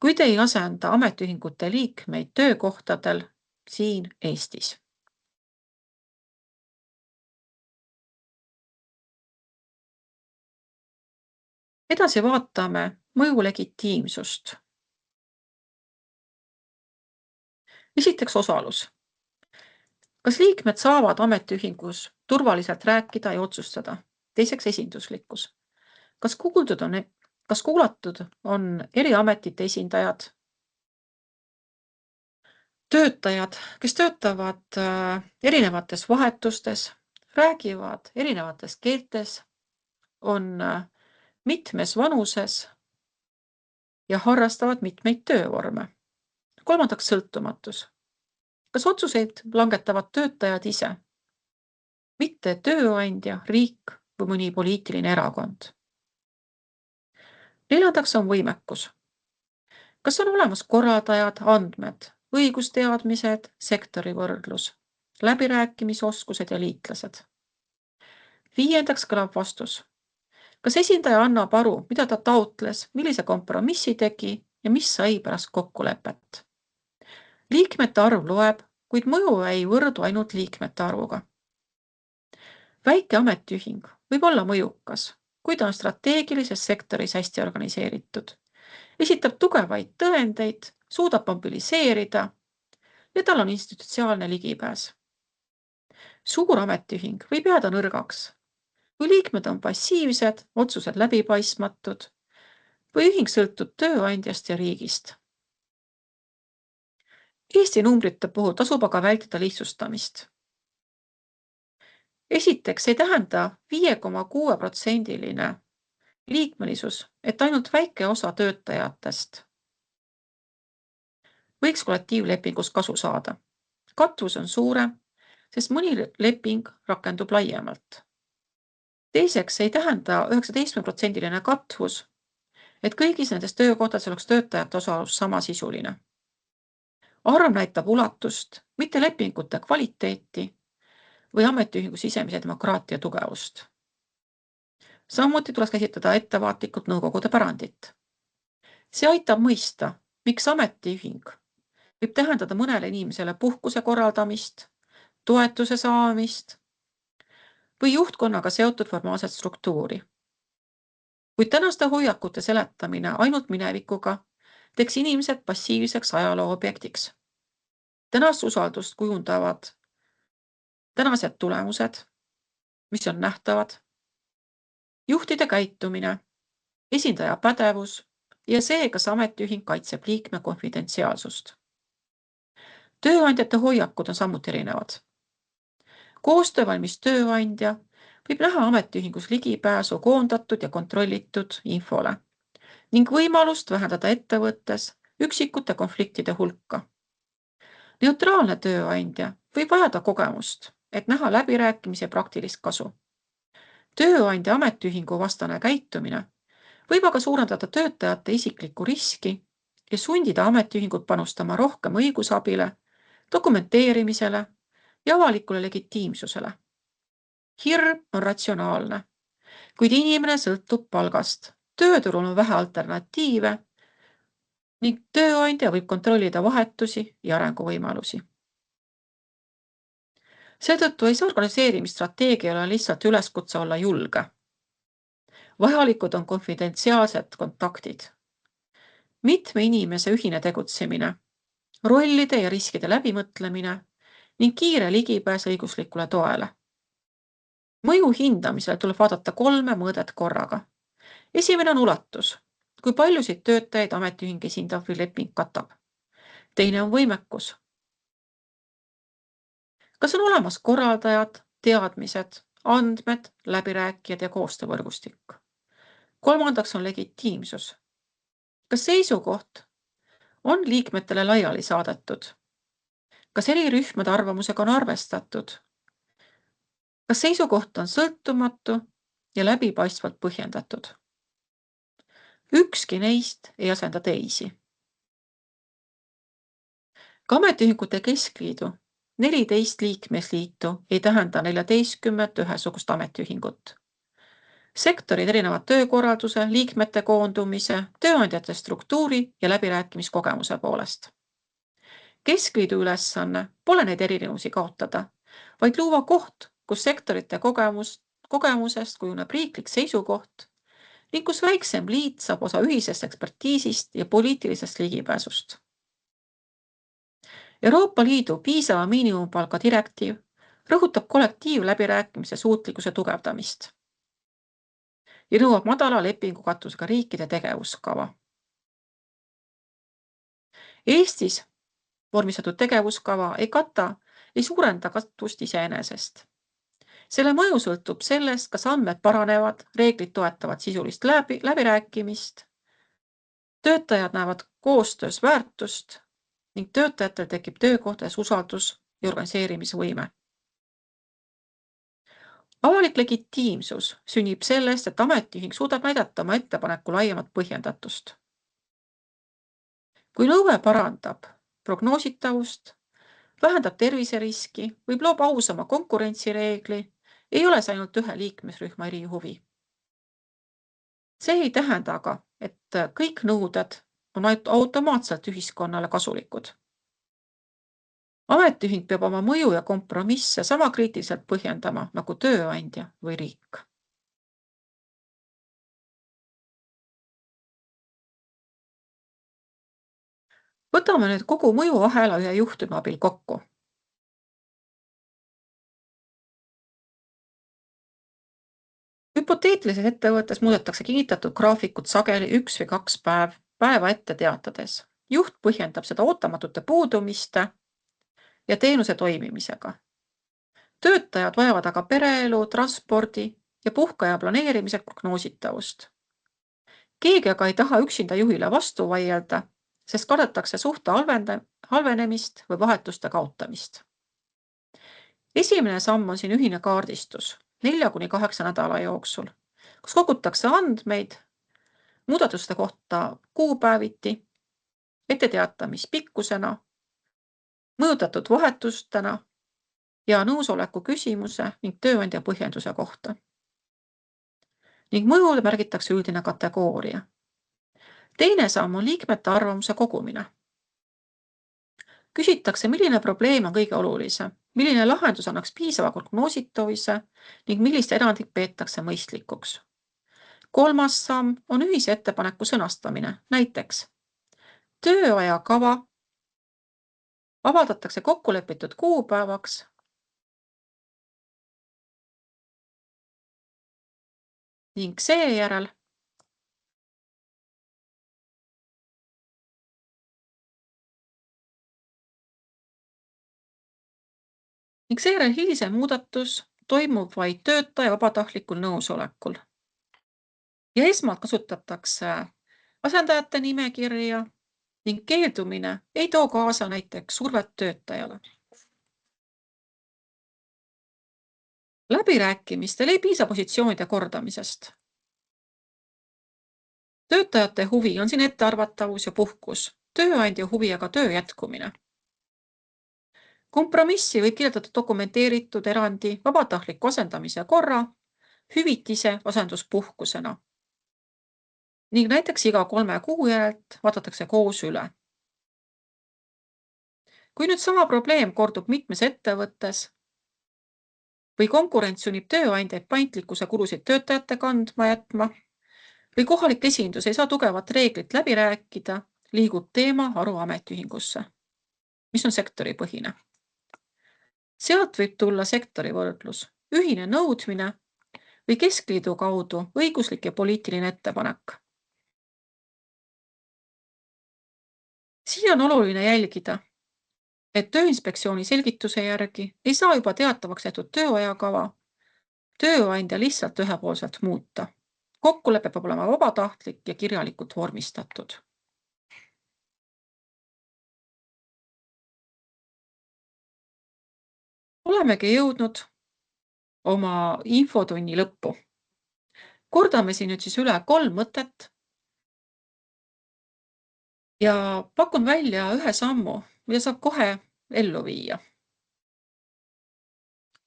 kuid ei asenda ametiühingute liikmeid töökohtadel siin Eestis. Edasi vaatame mõju legitiimsust. Esiteks osalus. Kas liikmed saavad ametiühingus turvaliselt rääkida ja otsustada? Teiseks esinduslikkus. Kas kuulatud on eri ametite esindajad? Töötajad, kes töötavad erinevates vahetustes, räägivad erinevates keeltes, on mitmes vanuses ja harrastavad mitmeid töövorme. Kolmandaks sõltumatus. Kas otsuseid langetavad töötajad ise? Mitte tööandja, riik või mõni poliitiline erakond. Neljandaks on võimekus. Kas on olemas korraldajad, andmed, õigusteadmised, sektori võrdlus, läbirääkimisoskused ja liitlased? Viiendaks kõlab vastus. Kas esindaja annab aru, mida ta taotles, millise kompromissi tegi ja mis sai pärast kokkulepet? Liikmete arv loeb, kuid mõju ei võrdu ainult liikmete arvuga. Väike ametiühing võib olla mõjukas, kui ta on strateegilises sektoris hästi organiseeritud, esitab tugevaid tõendeid, suudab mobiliseerida ja tal on institutsionaalne ligipääs. Suur ametiühing võib jääda nõrgaks, kui liikmed on passiivsed, otsused läbipaistmatud või ühing sõltub tööandjast ja riigist. Eesti numbrite puhul tasub aga vältida lihtsustamist. Esiteks ei tähenda 5,6% liikmelisus, et ainult väike osa töötajatest võiks kollektiivlepingust kasu saada. Katvus on suurem, sest mõni leping rakendub laiemalt. Teiseks ei tähenda 19% katvus, et kõigis nendes töökohtades oleks töötajate osalus samasisuline. Arv näitab ulatust, mitte lepingute kvaliteeti või ametiühingu sisemise demokraatia tugevust. Samuti tuleks käsitleda ettevaatlikult nõukogude pärandit. See aitab mõista, miks ametiühing võib tähendada mõnele inimesele puhkuse korraldamist, toetuse saamist või juhtkonnaga seotud formaalset struktuuri. Kuid tänaste hoiakute seletamine ainult minevikuga teeks inimesed passiivseks ajaloo objektiks. Tänast usaldust kujundavad tänased tulemused, mis on nähtavad, juhtide käitumine, esindaja pädevus ja see, kas ametiühing kaitseb liikme konfidentsiaalsust. Tööandjate hoiakud on samuti erinevad. Koostöövalmis tööandja võib näha ametiühingus ligipääsu koondatud ja kontrollitud infole ning võimalust vähendada ettevõttes üksikute konfliktide hulka. Neutraalne tööandja võib vajada kogemust, et näha läbirääkimise praktilist kasu. Tööandja ametiühingu vastane käitumine võib aga suurendada töötajate isiklikku riski ja sundida ametiühingut panustama rohkem õigusabile, dokumenteerimisele ja avalikule legitiimsusele. Hirm on ratsionaalne, kuid inimene sõltub palgast. Tööturul on vähe alternatiive ning tööandja võib kontrollida vahetusi ja arenguvõimalusi. Seetõttu ei saa organiseerimisstrateegiale lihtsalt üleskutse olla julge. Vajalikud on konfidentsiaalsed kontaktid. Mitme inimese ühine tegutsemine, rollide ja riskide läbimõtlemine ning kiire ligipääs õiguslikule toele. Mõju hindamisel tuleb vaadata 3 mõõdet korraga. Esimene on ulatus, kui paljusid töötajaid ametiühing esindav või leping katab. Teine on võimekus. Kas on olemas korraldajad, teadmised, andmed, läbirääkijad ja koostöövõrgustik? Kolmandaks on legitiimsus. Kas seisukoht on liikmetele laiali saadetud? Kas eri rühmade arvamusega on arvestatud? Kas seisukoht on sõltumatu ja läbipaistvalt põhjendatud? Ükski neist ei asenda teisi. Ka ametiühingute keskliidu 14 liikmesliitu ei tähenda 14 ühesugust ametiühingut. Sektorid erinevad töökorralduse, liikmete koondumise, tööandjate struktuuri ja läbirääkimiskogemuse poolest. Keskliidu ülesanne pole neid erinevusi kaotada, vaid luua koht, kus sektorite kogemusest kujuneb riiklik seisukoht ning kus väiksem liit saab osa ühisest ekspertiisist ja poliitilisest ligipääsust. Euroopa Liidu piisava miinimumpalga direktiiv rõhutab kollektiivläbirääkimise suutlikkuse tugevdamist ja nõuab madala lepingukatusega riikide tegevuskava. Eestis vormistatud tegevuskava ei suurenda katust iseenesest. Selle mõju sõltub sellest, kas andmed paranevad, reeglid toetavad sisulist läbirääkimist, töötajad näevad koostöös väärtust ning töötajatel tekib töökohtades usaldus ja organiseerimisvõime. Avalik legitiimsus sünnib sellest, et ametiühing suudab näidata oma ettepaneku laiemat põhjendatust. Kui nõue parandab prognoositavust, vähendab terviseriski või loob ausama konkurentsireegli, ei ole see ainult ühe liikmesrühma erihuvi. See ei tähenda aga, et kõik nõuded on automaatselt ühiskonnale kasulikud. Ametiühing peab oma mõju ja kompromisse sama kriitiliselt põhjendama nagu tööandja või riik. Võtame nüüd kogu mõjuahela ühe juhtumi abil kokku. Hüpoteetilises ettevõttes muudetakse kinnitatud graafikut sageli 1 või 2 päeva ette teatades. Juht põhjendab seda ootamatute puudumiste ja teenuse toimimisega. Töötajad vajavad aga pereelu, transpordi ja puhkeaja planeerimisel prognoositavust. Keegi aga ei taha üksinda juhile vastu vaielda, sest kardetakse suhte halvenemist või vahetuste kaotamist. Esimene samm on siin ühine kaardistus 4–8 nädala jooksul, kus kogutakse andmeid muudatuste kohta kuupäeviti, etteteatamispikkusena, mõjutatud vahetustena ja nõusoleku küsimuse ning tööandja põhjenduse kohta. Ning mõjule märgitakse üldine kategooria. Teine samm on liikmete arvamuse kogumine. Küsitakse, milline probleem on kõige olulisem, milline lahendus annaks piisava prognoositavuse ning millist erandit peetakse mõistlikuks. Kolmas samm on ühise ettepaneku sõnastamine, näiteks tööajakava avaldatakse kokkulepitud kuupäevaks ning seejärel hilisem muudatus toimub vaid töötaja vabatahtlikul nõusolekul. Ja esmalt kasutatakse asendajate nimekirja ning keeldumine ei too kaasa näiteks survet töötajale. Läbirääkimistel ei piisa positsioonide kordamisest. Töötajate huvi on siin ettearvatavus ja puhkus, tööandja huvi aga töö jätkumine. Kompromissi võib kirjeldada dokumenteeritud erandi vabatahtliku asendamise korra, hüvitise asenduspuhkusena. Ning näiteks iga 3 kuu järelt vaadatakse koos üle. Kui nüüd sama probleem kordub mitmes ettevõttes või konkurents sunnib tööandjaid paindlikkuse kulusid töötajate kandma jätma või kohalik esindus ei saa tugevat reeglit läbi rääkida, liigub teema haru ametiühingusse, mis on sektoripõhine. Sealt võib tulla sektori võrdlus, ühine nõudmine või keskliidu kaudu õiguslik ja poliitiline ettepanek. Siin on oluline jälgida, et Tööinspektsiooni selgituse järgi ei saa juba teatavaks tehtud tööajakava tööandja lihtsalt ühepoolselt muuta. Kokkulepe peab olema vabatahtlik ja kirjalikult vormistatud. Olemegi jõudnud oma infotunni lõppu. Kordame siin nüüd siis üle 3 mõtet ja pakun välja ühe sammu, mida saab kohe ellu viia.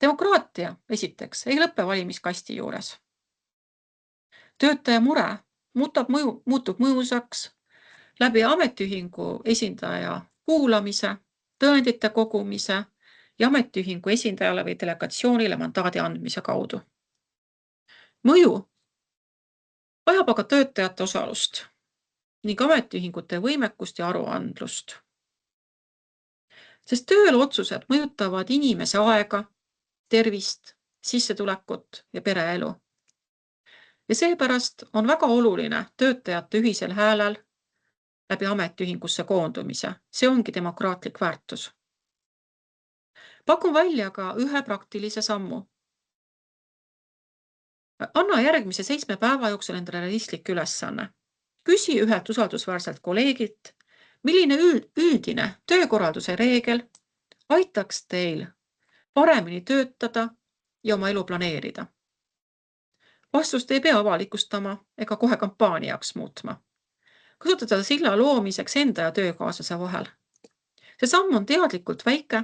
Demokraatia, esiteks, ei lõpe valimiskasti juures. Töötaja mure muutub mõjusaks läbi ametiühingu esindaja kuulamise, tõendite kogumise ja ametiühingu esindajale või delegatsioonile mandaadi andmise kaudu. Mõju vajab aga töötajate osalust ning ametiühingute võimekust ja aruandlust. Sest tööl otsused mõjutavad inimese aega, tervist, sissetulekut ja pereelu. Ja seepärast on väga oluline töötajate ühisel häälel läbi ametiühingusse koondumise. See ongi demokraatlik väärtus. Pakun välja ka ühe praktilise sammu. Anna järgmise 7 päeva jooksul endale realistlik ülesanne. Küsi ühelt usaldusväärselt kolleegilt, milline üldine töökorralduse reegel aitaks teil paremini töötada ja oma elu planeerida. Vastust ei pea avalikustama ega kohe kampaaniaks muutma. Kasutada silla loomiseks enda ja töökaaslase vahel. See samm on teadlikult väike,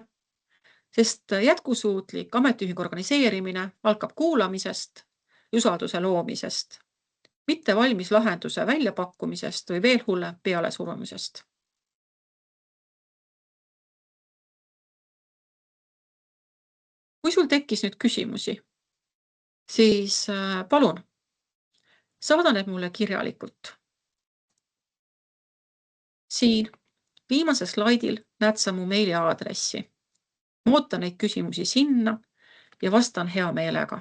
sest jätkusuutlik ametiühingu organiseerimine algab kuulamisest ja usalduse loomisest, mitte valmis lahenduse väljapakkumisest või veel hullem pealesurumisest. Kui sul tekkis nüüd küsimusi, siis palun, saada need mulle kirjalikult. Siin viimasel slaidil näed sa mu meiliaadressi. Ma ootan neid küsimusi sinna ja vastan hea meelega.